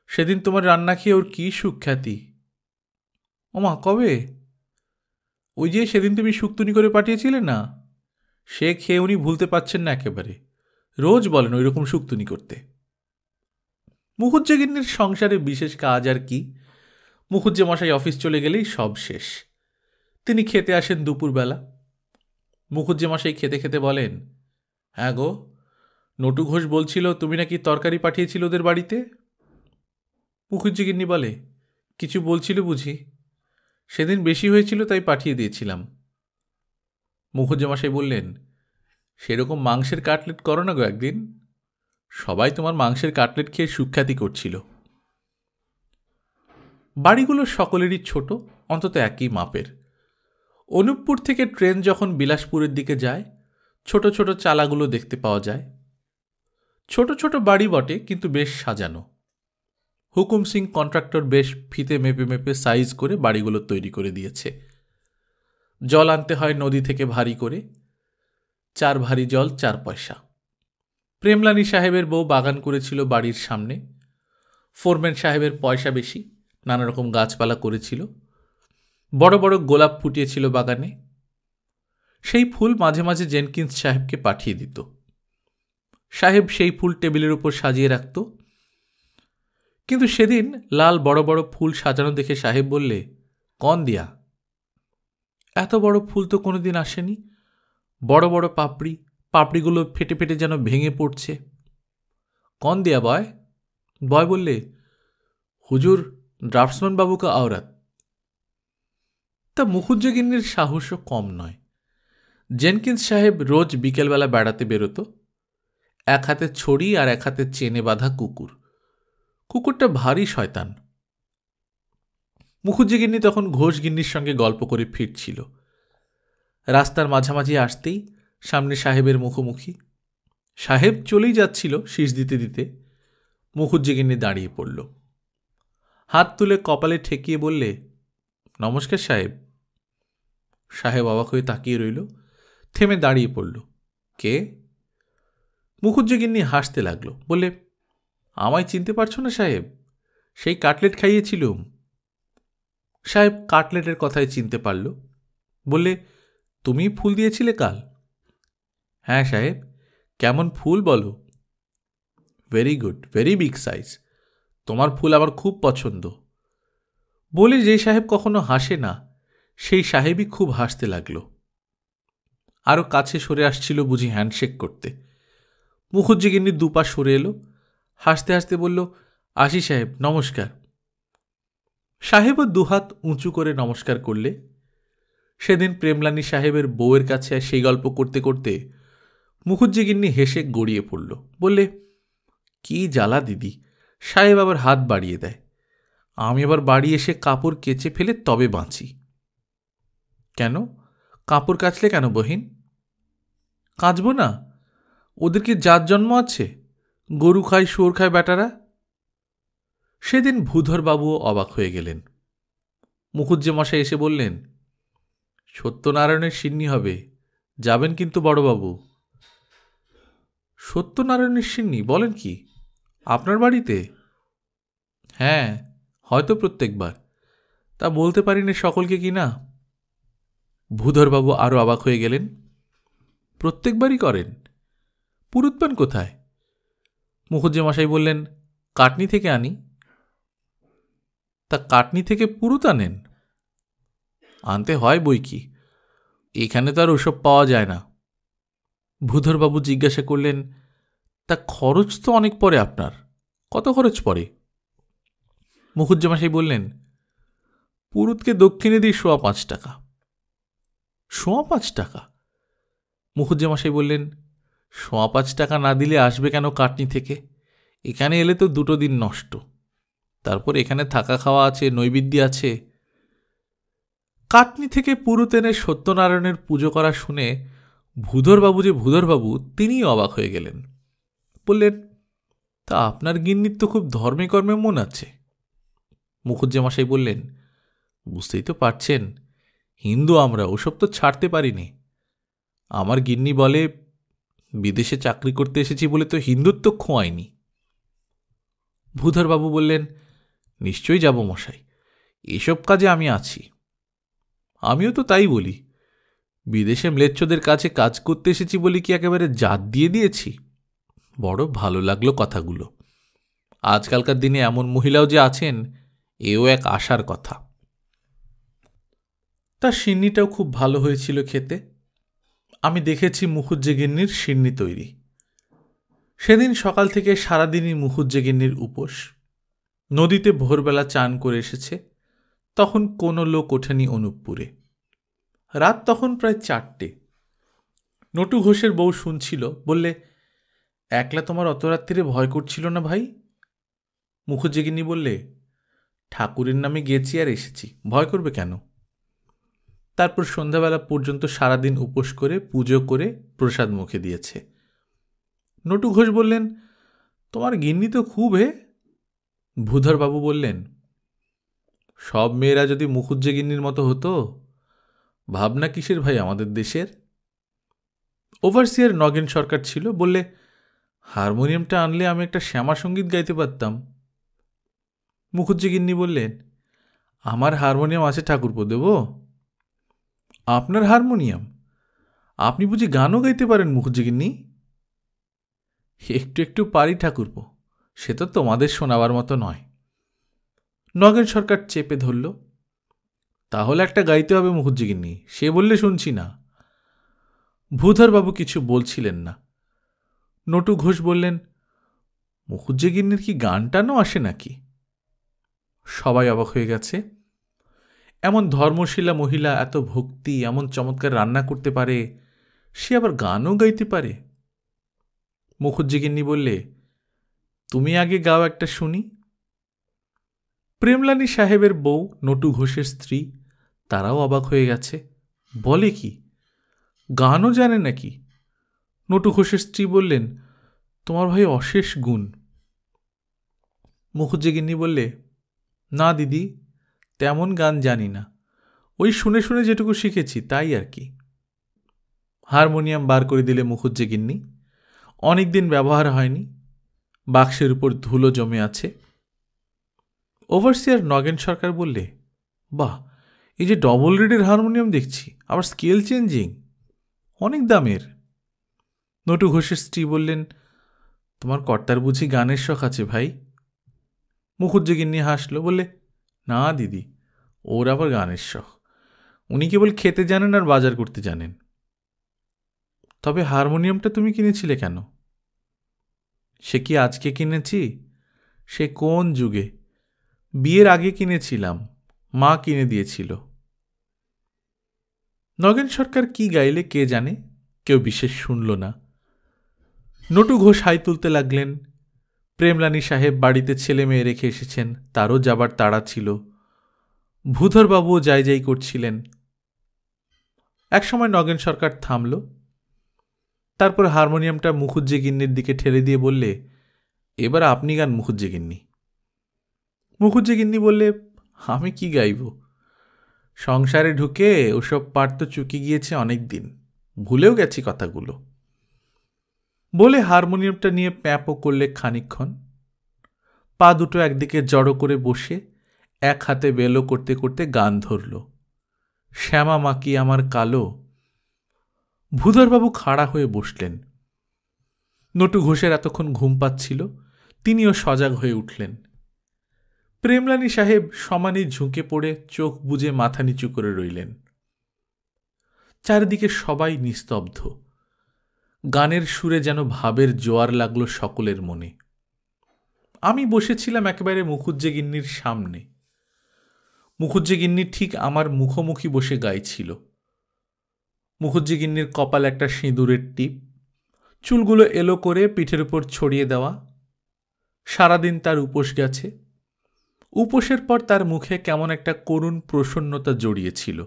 সেদিন তোমার রান্না খেয়ে ওর কি সুখ্যাতি। ওমা, কবে? ওই যে সেদিন তুমি শুক্তুনি করে পাঠিয়েছিলে না, সে খেয়ে উনি ভুলতে পারছেন না একেবারে, রোজ বলেন ওই রকম শুক্তুনি করতে। মুখুজ্জি গিন্নির সংসারে বিশেষ কাজ আর কি, মুখুজ্জি মশাই অফিস চলে গেলেই সব শেষ। তিনি খেতে আসেন দুপুরবেলা। মুখুজ্জি মশাই খেতে খেতে বলেন, হ্যাঁ গো, নটু ঘোষ বলছিল তুমি নাকি তরকারি পাঠিয়েছিল ওদের বাড়িতে। মুখুজ্জি গিন্নি বলে, কিছু বলছিল বুঝি, সেদিন বেশি হয়েছিল তাই পাঠিয়ে দিয়েছিলাম। মুখুজ্জি মশাই বললেন, সেরকম মাংসের কাটলেট করো না গো একদিন, সবাই তোমার মাংসের কাটলেট খেয়ে সুখ্যাতি করছিল। বাড়িগুলো সকলেরই ছোট, অন্তত একই মাপের। অনুপপুর থেকে ট্রেন যখন বিলাসপুরের দিকে যায় ছোট ছোট চালাগুলো দেখতে পাওয়া যায়। ছোট ছোট বাড়ি বটে, কিন্তু বেশ সাজানো। হুকুম সিং কন্ট্রাক্টর বেশ ফিতে মেপে মেপে সাইজ করে বাড়িগুলো তৈরি করে দিয়েছে। জল আনতে হয় নদী থেকে ভারী করে, 4 ভারী জল 4 পয়সা। প্রেমলানি সাহেবের বউ বাগান করেছিল বাড়ির সামনে। ফোরম্যান সাহেবের পয়সা বেশি, নানা রকম গাছপালা করেছিল। বড় বড় গোলাপ ফুটিয়েছিল বাগানে। সেই ফুল মাঝে মাঝে জেনকিন্স সাহেবকে পাঠিয়ে দিত। সাহেব সেই ফুল টেবিলের উপর সাজিয়ে রাখত। কিন্তু সেদিন লাল বড় বড় ফুল সাজানো দেখে সাহেব বললে, কন দিয়া, এত বড় ফুল তো কোনোদিন আসেনি। বড় বড় পাপড়ি, পাপড়িগুলো ফেটে ফেটে যেন ভেঙে পড়ছে। কন দিয়া বয়? বয় বললে, হুজুর ড্রাফটসম্যান বাবু কা আওরাত। তা মুখুজ্জেগিন্নির সাহসও কম নয়। জেনকিন্স সাহেব রোজ বিকেলবেলা বেড়াতে বেরোত। এক হাতে ছড়ি আর এক হাতে চেনে বাঁধা কুকুর। কুকুরটা ভারী শয়তান। মুখুজ্জেগিন্নি তখন ঘোষগিন্নির সঙ্গে গল্প করে ফিরছিল। রাস্তার মাঝামাঝি আসতেই সামনে সাহেবের মুখোমুখি। সাহেব চলেই যাচ্ছিল শীষ দিতে দিতে। মুখুজ্জেগিন্নি দাঁড়িয়ে পড়ল, হাত তুলে কপালে ঠেকিয়ে বললে, নমস্কার সাহেব। সাহেব অবাক হয়ে তাকিয়ে রইল, থেমে দাঁড়িয়ে পড়ল। কে? মুখুজ্জেগিন্নি হাসতে লাগলো, বললে, আমায় চিনতে পারছো না সাহেব? সেই কাটলেট খাইয়েছিলুম। সাহেব কাটলেটের কথায় চিনতে পারল। বললে, তুমি ফুল দিয়েছিলে কাল? হ্যাঁ সাহেব। কেমন ফুল বলো? Very good, very big size. তোমার ফুল আমার খুব পছন্দ। বলে যে সাহেব কখনো হাসে না, সেই সাহেবই খুব হাসতে লাগল। আরও কাছে সরে আসছিল বুঝি হ্যান্ডশেক করতে। মুখুজ্জেগিন্নি দুপা সরে এলো, হাসতে হাসতে বলল, আসি সাহেব, নমস্কার। সাহেবও দুহাত উঁচু করে নমস্কার করলে। সেদিন প্রেমলানি সাহেবের বউয়ের কাছে সেই গল্প করতে করতে মুখুজ্জেগিন্নি হেসে গড়িয়ে পড়ল। বললে, কি জ্বালা দিদি, সাহেব আবার হাত বাড়িয়ে দেয়। আমি আবার বাড়ি এসে কাপড় কেচে ফেলে তবে বাঁচি। কেন, কাপড় কাচলে কেন বহিন? কাচব না? ওদের কি জাত জন্ম আছে? গরু খায়, শুয়োর খায় বেটারা। সেদিন ভূধরবাবুও অবাক হয়ে গেলেন। মুখুজ্জে মশাই এসে বললেন, সত্যনারায়ণের সিন্নি হবে, যাবেন কিন্তু বড়বাবু। সত্যনারায়ণের সিন্নি বলেন কি, আপনার বাড়িতে? হ্যাঁ, হয়তো প্রত্যেকবার, তা বলতে পারিনি সকলকে কি না। ভূধরবাবু আরও অবাক হয়ে গেলেন। প্রত্যেকবারই করেন? পুরুত পান কোথায়? মুখুজ্জে মশাই বললেন, কাটনি থেকে আনি। তা কাটনি থেকে পুরুত আনেন? আনতে হয় বই কি, এখানে তো আর ওসব পাওয়া যায় না। ভূধরবাবু জিজ্ঞাসা করলেন, তা খরচ তো অনেক পড়ে আপনার, কত খরচ পড়ে? মুখুজ্জে মশাই বললেন, পুরুতকে দক্ষিণে দিই ৫.৫ টাকা। ৫.৫ টাকা? মুখুজ্জে মশাই বললেন, ৫.৫ টাকা না দিলে আসবে কেন কাটনি থেকে? এখানে এলে তো 2 দিন নষ্ট, তারপর এখানে থাকা খাওয়া আছে, নৈবেদ্য আছে। কাটনি থেকে পুরুত এনে সত্যনারায়ণের পুজো করা শুনে ভূধরবাবু যে ভূধরবাবু, তিনিই অবাক হয়ে গেলেন। বললেন, তা আপনার গিন্নির তো খুব ধর্মে কর্মে মন আছে। মুখুজ্জে মশাই বললেন, বুঝতেই তো পারছেন, হিন্দু আমরা, ওসব তো ছাড়তে পারিনি। আমার গিন্নি বলে, বিদেশে চাকরি করতে এসেছি বলে তো হিন্দুত্ব খোঁয়ায়নি। ভূধরবাবু বললেন, নিশ্চয়ই যাব মশাই, এসব কাজে আমি আছি। আমিও তো তাই বলি, বিদেশে ম্লেচ্ছদের কাছে কাজ করতে এসেছি বলে কি একেবারে জাত দিয়ে দিয়েছি? বড় ভালো লাগলো কথাগুলো। আজকালকার দিনে এমন মহিলাও যে আছেন, এও এক আশার কথা। তার সিন্নিটাও খুব ভালো হয়েছিল খেতে। আমি দেখেছি মুখুজ্জেগিন্নির সিন্নি তৈরি। সেদিন সকাল থেকে সারাদিনই মুখুজ্জেগিন্নির উপোস। নদীতে ভোরবেলা চান করে এসেছে, তখন কোনো লোক ওঠেনি অনুপপুরে। রাত তখন প্রায় 4টে। নটু ঘোষের বউ শুনছিল, বললে, একলা তোমার অত রাত্রিরে ভয় করছিল না ভাই? মুখুজ্জেগিন্নি বললে, ঠাকুরের নামে গেছি আর এসেছি, ভয় করবে কেন? তারপর সন্ধ্যাবেলা পর্যন্ত সারাদিন উপোস করে পুজো করে প্রসাদ মুখে দিয়েছে। নটু ঘোষ বললেন, তোমার গিন্নি তো খুব ভূধরবাবু বললেন, সব মেয়েরা যদি মুখুজ্জে গিন্নির মতো হতো, ভাবনা কিসের ভাই আমাদের দেশের? ওভারসিয়ার নগেন সরকার ছিল, বললে, হারমোনিয়ামটা আনলে আমি একটা শ্যামা সঙ্গীত গাইতে পারতাম। মুখুজ্জে গিন্নি বললেন, আমার হারমোনিয়াম আছে ঠাকুরপো, দেব? আপনার হারমোনিয়াম? আপনি বুঝি গানও গাইতে পারেন মুখুজ্জে গিন্নি? একটু একটু পারি ঠাকুরপো, সে তো তোমাদের শোনাবার মতো নয়। নগেন সরকার চেপে ধরল, তাহলে একটা গাইতে হবে মুখুজ্জে গিন্নি, সে বললে শুনছি না। ভূধরবাবু কিছু বলছিলেন না। নটু ঘোষ বললেন, মুখুজ্জে গিন্নির কি গান টানও আসে নাকি? সবাই অবাক হয়ে গেছে। এমন ধর্মশীলা মহিলা এত ভক্তি, এমন চমৎকার রান্না করতে পারে, সে আবার গানও গাইতে পারে। মুখুজ্জে গিন্নি বললে, তুমি আগে গাও একটা শুনি। প্রেমলানী সাহেবের বউ, নটু ঘোষের স্ত্রী, তারাও অবাক হয়ে গেছে। বলে কি, গানও জানে নাকি? নটু ঘোষের স্ত্রী বললেন, তোমার ভাই অশেষ গুণ। মুখুজ্জে গিন্নি বললে, না দিদি, তেমন গান জানি না, ওই শুনে শুনে যেটুকু শিখেছি তাই আর কি। হারমোনিয়াম বার করে দিলে মুখুজ্জে গিন্নি। অনেকদিন ব্যবহার হয়নি, বাক্সের উপর ধুলো জমে আছে। ওভারসিয়ার নগেন সরকার বললে, বাহ, এই যে ডবল রিডের হারমোনিয়াম দেখছি, আবার স্কেল চেঞ্জিং, অনেক দামের। নটু ঘোষের স্ত্রী বললেন, তোমার কর্তার বুঝি গানের শখ আছে ভাই? মুখুজ্জে গিন্নি হাসল, বললে, না দিদি, ওর আবার গানের শখ, উনি কেবল খেতে জানেন আর বাজার করতে জানেন। তবে হারমোনিয়ামটা তুমি কিনেছিলে কেন? সে কি আজকে কিনেছি? সে কোন যুগে, বিয়ের আগে কিনেছিলাম, মা কিনে দিয়েছিল। নগেন সরকার কি গাইলে কে জানে, কেউ বিশেষ শুনল না। নটু ঘোষ হাই তুলতে লাগলেন। প্রেমলানী সাহেব বাড়িতে ছেলে মেয়ে রেখে এসেছেন, তারও যাবার তাড়া ছিল। ভূধরবাবুও যাই যাই করছিলেন। একসময় নগেন সরকার থামল, তারপর হারমোনিয়ামটা মুখুজ্জে গিন্নির দিকে ঠেলে দিয়ে বললে, এবার আপনি গান মুখুজ্জে গিন্নি। মুখুজ্জে গিন্নি বললে, আমি কি গাইব, সংসারে ঢুকে ওসব পাঠ তো চুকে গিয়েছে অনেক দিন, ভুলেও গেছি কথাগুলো। বলে হারমোনিয়ামটা নিয়ে প্যাঁপও করলে খানিকক্ষণ। পা দুটো একদিকে জড়ো করে বসে এক হাতে বেলো করতে করতে গান ধরল, শ্যামা মাকি আমার কালো। ভূধরবাবু খাড়া হয়ে বসলেন। নটু ঘোষের এতক্ষণ ঘুম পাচ্ছিল, তিনিও সজাগ হয়ে উঠলেন। প্রেমলানী সাহেব সমানে ঝুঁকে পড়ে চোখ বুজে মাথা নিচু করে রইলেন। চারিদিকে সবাই নিস্তব্ধ। গানের সুরে যেন ভাবের জোয়ার লাগলো সকলের মনে। আমি বসেছিলাম একেবারে মুখুজ্জে গিন্নির সামনে। মুখুজ্জে গিন্নি ঠিক আমার মুখোমুখি বসে গাইছিল। মুখুজ্জে গিন্নির কপাল একটা সিঁদুরের টিপ, চুলগুলো এলো করে পিঠের উপর ছড়িয়ে দেওয়া। সারাদিন তার উপোস গেছে। উপোসের পর তার মুখে কেমন একটা করুণ প্রসন্নতা জড়িয়েছিল।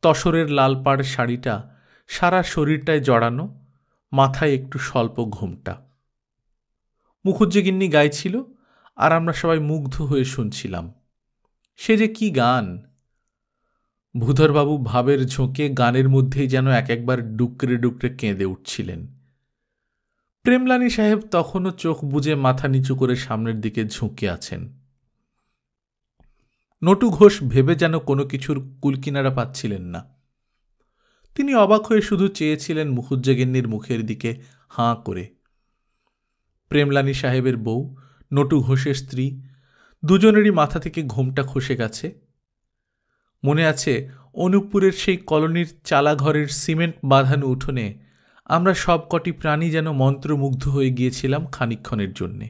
তসরের লাল পাড় শাড়িটা সারা শরীরটায় জড়ানো, মাথায় একটু স্বল্প ঘোমটা। মুখুজ্জে গিন্নি গাইছিল, আর আমরা সবাই মুগ্ধ হয়ে শুনছিলাম। সে যে কি গান! ভূধরবাবু ভাবের ঝোঁকে গানের মধ্যেই যেন এক একবার ডুকরে ডুকরে কেঁদে উঠছিলেন। প্রেমলানী সাহেব তখনও চোখ বুজে মাথা নিচু করে সামনের দিকে ঝুঁকে আছেন। নটু ঘোষ ভেবে যেন কোনো কিছুর কুলকিনারা পাচ্ছিলেন না। তিনি অবাক হয়ে শুধু চেয়েছিলেন মুখুজ্জে গিন্নির মুখের দিকে হাঁ করে। প্রেমলানী সাহেবের বউ, নটু ঘোষের স্ত্রী, দুজনেরই মাথা থেকে ঘোমটা খসে গেছে। মনে আছে, অনুপপুরের সেই কলোনির চালাঘরের সিমেন্ট বাঁধানো উঠোনে আমরা সব কটি প্রাণী যেন মন্ত্রমুগ্ধ হয়ে গিয়েছিলাম খানিকক্ষণের জন্যে।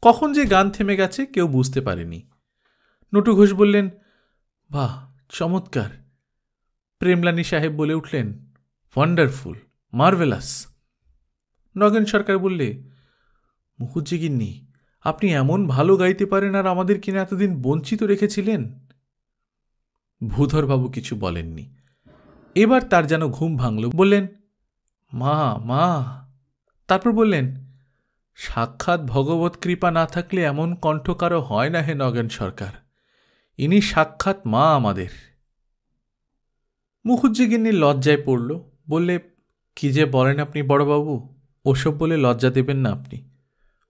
কখন যে গান থেমে গেছে কেউ বুঝতে পারেনি। নটু ঘোষ বললেন, বাহ, চমৎকার। প্রেমলানী সাহেব বলে উঠলেন, ওয়ান্ডারফুল, মার্ভেলাস। নগেন সরকার বললে, মুখুজ্জে গিন্নি, আপনি এমন ভালো গাইতে পারেন আর আমাদের কিনা এতদিন বঞ্চিত রেখেছিলেন। ভূধরবাবু কিছু বলেননি। এবার তার যেন ঘুম ভাঙল। বললেন, মা মা। তারপর বললেন, সাক্ষাৎ ভগবত কৃপা না থাকলে এমন কণ্ঠ কারো হয় না হে নগেন সরকার, ইনি সাক্ষাৎ মা আমাদের। মুখুজ্জেগিন্নি লজ্জায় পড়ল। বললে, কি যে বলেন আপনি বড়বাবু, ওসব বলে লজ্জা দেবেন না আপনি।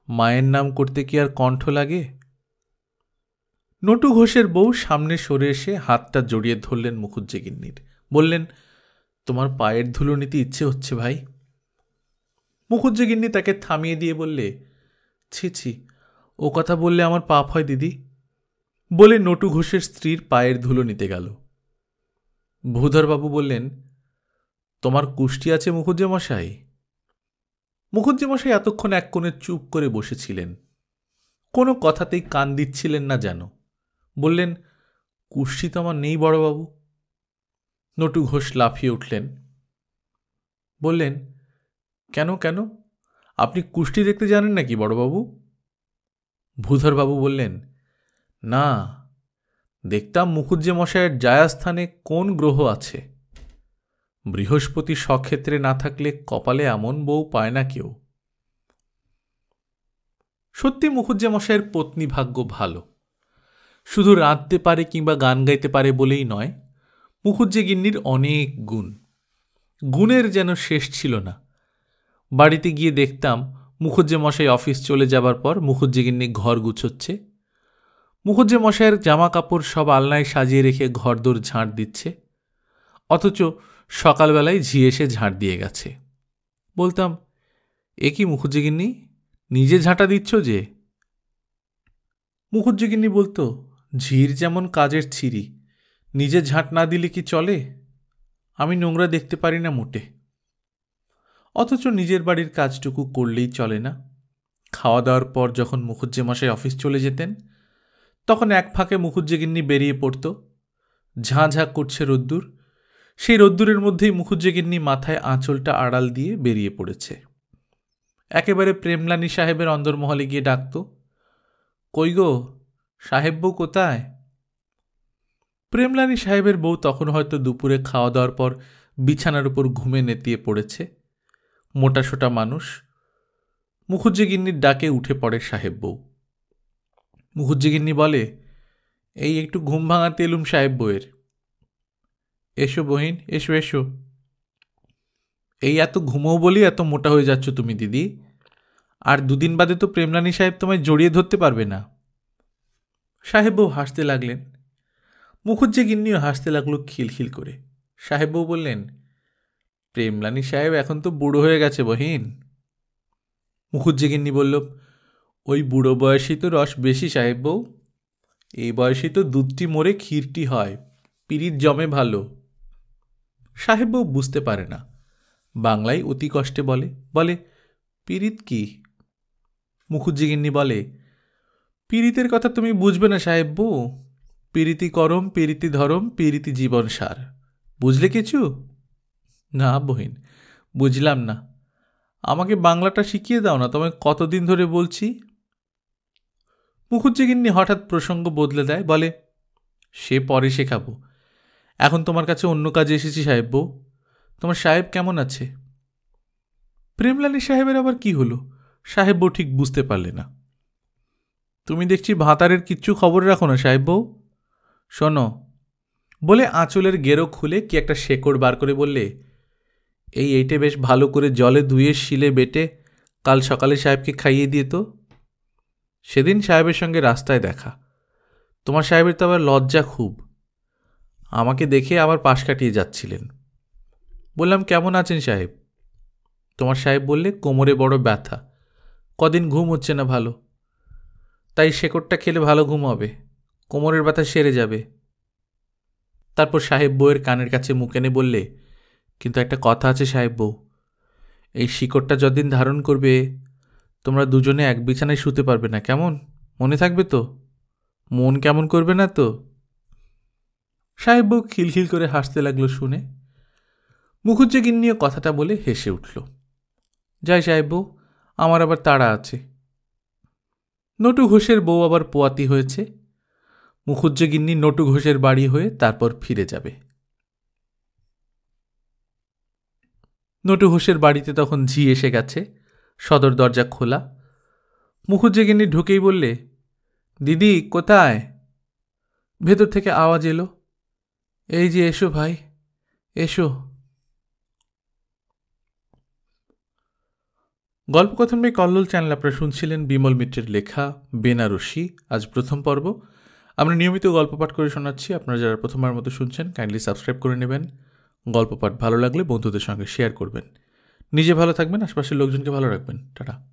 মায়ের নাম করতে কি আর কণ্ঠ লাগে? নটু ঘোষের বউ সামনে সরে এসে হাতটা জড়িয়ে ধরলেন মুখুজ্জেগিন্নির। বললেন, তোমার পায়ের ধুলো নিতে ইচ্ছে হচ্ছে ভাই। মুখুজ্জেগিন্নি তাকে থামিয়ে দিয়ে বললে, ছি ছি, ও কথা বললে আমার পাপ হয় দিদি। বলে নটু ঘোষের স্ত্রীর পায়ের ধুলো নিতে গেল। ভূধরবাবু বললেন, তোমার কুষ্টি আছে মুখুজ্জেমশাই? মুখুজ্জেমশাই এতক্ষণ এক কোণে চুপ করে বসেছিলেন, কোনো কথাতেই কান দিচ্ছিলেন না যেন। বললেন, কুষ্টি তো আমার নেই বড়বাবু। নটু ঘোষ লাফিয়ে উঠলেন। বললেন, কেন কেন, আপনি কুষ্টি দেখতে জানেন নাকি বড়বাবু? ভূধরবাবু বললেন, না, দেখতাম মুখুজ্জেমশায়ের জায়াস্থানে কোন গ্রহ আছে। বৃহস্পতি স্বক্ষেত্রে না থাকলে কপালে এমন বউ পায় না কেউ। সত্যি মুখুজ্জেমশায়ের পত্নী ভাগ্য ভালো। শুধু রাঁধতে পারে কিংবা গান গাইতে পারে বলেই নয়, মুখুজ্জেগিন্নির অনেক গুণ। গুণের যেন শেষ ছিল না। বাড়িতে গিয়ে দেখতাম মুখুজ্জেমশাই অফিস চলে যাবার পর মুখুজ্জেগিন্নি ঘর গুছোচ্ছে। মুখুজ্জেমশাইয়ের জামা কাপড় সব আলনায় সাজিয়ে রেখে ঘরদোর ঝাঁট দিচ্ছে, অথচ সকালবেলায় ঝি এসে ঝাঁট দিয়ে গেছে। বলতাম, এ কি মুখুজ্জেগিন্নি, নিজে ঝাঁটা দিচ্ছ যে? মুখুজ্জেগিন্নি বলতো, ঝির যেমন কাজের ছিরি, নিজে ঝাঁট না দিলে কি চলে? আমি নোংরা দেখতে পারি না মোটে। অথচ নিজের বাড়ির কাজটুকু করলেই চলে না। খাওয়া দাওয়ার পর যখন মুখুজ্জেমশাই অফিস চলে যেতেন, তখন এক ফাঁকে মুখুজ্জেগিন্নি বেরিয়ে পড়ত। ঝাঁ ঝাঁ করছে রোদ্দুর, সেই রোদ্দুরের মধ্যেই মুখুজ্জেগিন্নি মাথায় আঁচলটা আড়াল দিয়ে বেরিয়ে পড়েছে। একেবারে প্রেমলানি সাহেবের অন্দরমহলে গিয়ে ডাকত, কই গো, সাহেব বউ কোথায়? প্রেমলানি সাহেবের বউ তখন হয়তো দুপুরে খাওয়া দাওয়ার পর বিছানার উপর ঘুমে নেতিয়ে পড়েছে। মোটাসোটা মানুষ। মুখুজ্জেগিন্নির ডাকে উঠে পড়ে সাহেব বউ। মুখুজ্জেগিন্নি বলে, এই একটু ঘুম ভাঙাতে এলুম সাহেব বউয়ের। এসো বহিন, এসো এসো। এই এত ঘুমো বলি এত মোটা হয়ে যাচ্ছ তুমি দিদি, আর দুদিন বাদে তো প্রেমলানি সাহেব তোমায় জড়িয়ে ধরতে পারবে না। সাহেব বউ হাসতে লাগলেন। মুখুজ্জেগিন্নিও হাসতে লাগলো খিলখিল করে। সাহেব বউ বললেন, প্রেমলানি সাহেব এখন তো বুড়ো হয়ে গেছে বহিন। মুখুজ্জেগিন্নি বলল, ওই বুড়ো বয়সী তো রস বেশি সাহেব বউ, এই বয়সী তো দুধটি মরে ক্ষীরটি হয়, পিরিত জমে ভালো। সাহেব বউ বুঝতে পারে না, বাংলায় অতি কষ্টে বলে, বলে, পিরিত কি? মুখুজ্জেগিন্নি বলে, পিরিতের কথা তুমি বুঝবে না সাহেব বউ, পিরিতি করম, পিরিতি ধরম, পিরিতি জীবন সার। বুঝলে কিছু? না বহিন, বুঝলাম না। আমাকে বাংলাটা শিখিয়ে দাও না, তোমায় কতদিন ধরে বলছি। মুখুজ্জেগিন্নি হঠাৎ প্রসঙ্গ বদলে দেয়, বলে, সে পরে শেখাবো, এখন তোমার কাছে অন্য কাজে এসেছি সাহেব বউ। তোমার সাহেব কেমন আছে? প্রেমলানি সাহেবের আবার কি হলো? সাহেব বউ ঠিক বুঝতে পারলে না। তুমি দেখছি ভাতারের কিচ্ছু খবর রাখো না সাহেব বউ। শোনো, বলে আঁচলের গেরো খুলে কি একটা শেকড় বার করে বললে, এইটে বেশ ভালো করে জলে ধুয়ে শিলে বেটে কাল সকালে সাহেবকে খাইয়ে দিয়ে তো। সেদিন সাহেবের সঙ্গে রাস্তায় দেখা। তোমার সাহেবের তো আবার লজ্জা খুব, আমাকে দেখে আবার পাশ কাটিয়ে যাচ্ছিলেন। বললাম, কেমন আছেন সাহেব? তোমার সাহেব বললে, কোমরে বড় ব্যথা, কদিন ঘুম হচ্ছে না ভালো, তাই শেকড়টা খেলে ভালো ঘুম হবে, কোমরের ব্যথা সেরে যাবে। তারপর সাহেব বউয়ের কানের কাছে মুখ এনে বললে, কিন্তু একটা কথা আছে সাহেব বউ, এই শিকড়টা যতদিন ধারণ করবে তোমরা দুজনে এক বিছানায় শুতে পারবে না, কেমন? মনে থাকবে তো? মন কেমন করবে না তো? সাহেব বউ খিলখিল করে হাসতে লাগলো শুনে। মুখুজ্জেগিন্নিও কথাটা বলে হেসে উঠল। যাই সাহেব বউ, আমার আবার তাড়া আছে। নটু ঘোষের বউ আবার পোয়াতি হয়েছে। মুখুজ্জে গিন্নি নটু ঘোষের বাড়ি হয়ে তারপর ফিরে যাবে। নটু ঘোষের বাড়িতে তখন ঝি এসে গেছে, সদর দরজা খোলা। মুখুজ্জে গিন্নি ঢুকেই বললে, দিদি কোথায়? ভেতর থেকে আওয়াজ এলো, এই যে এসো ভাই, এসো। গল্পকথন বাই কল্লোল চ্যানেল আপনারা শুনছিলেন বিমল মিত্রের লেখা বেনারসি, আজ প্রথম পর্ব। আমরা নিয়মিত গল্প পাঠ করে শোনাচ্ছি। আপনারা যারা প্রথমবার মতো শুনছেন কাইন্ডলি সাবস্ক্রাইব করে নেবেন। গল্প পাঠ ভালো লাগলে বন্ধুদের সঙ্গে শেয়ার করবেন। নিজে ভালো থাকবেন, আশপাশের লোকজনকে ভালো রাখবেন। টাটা।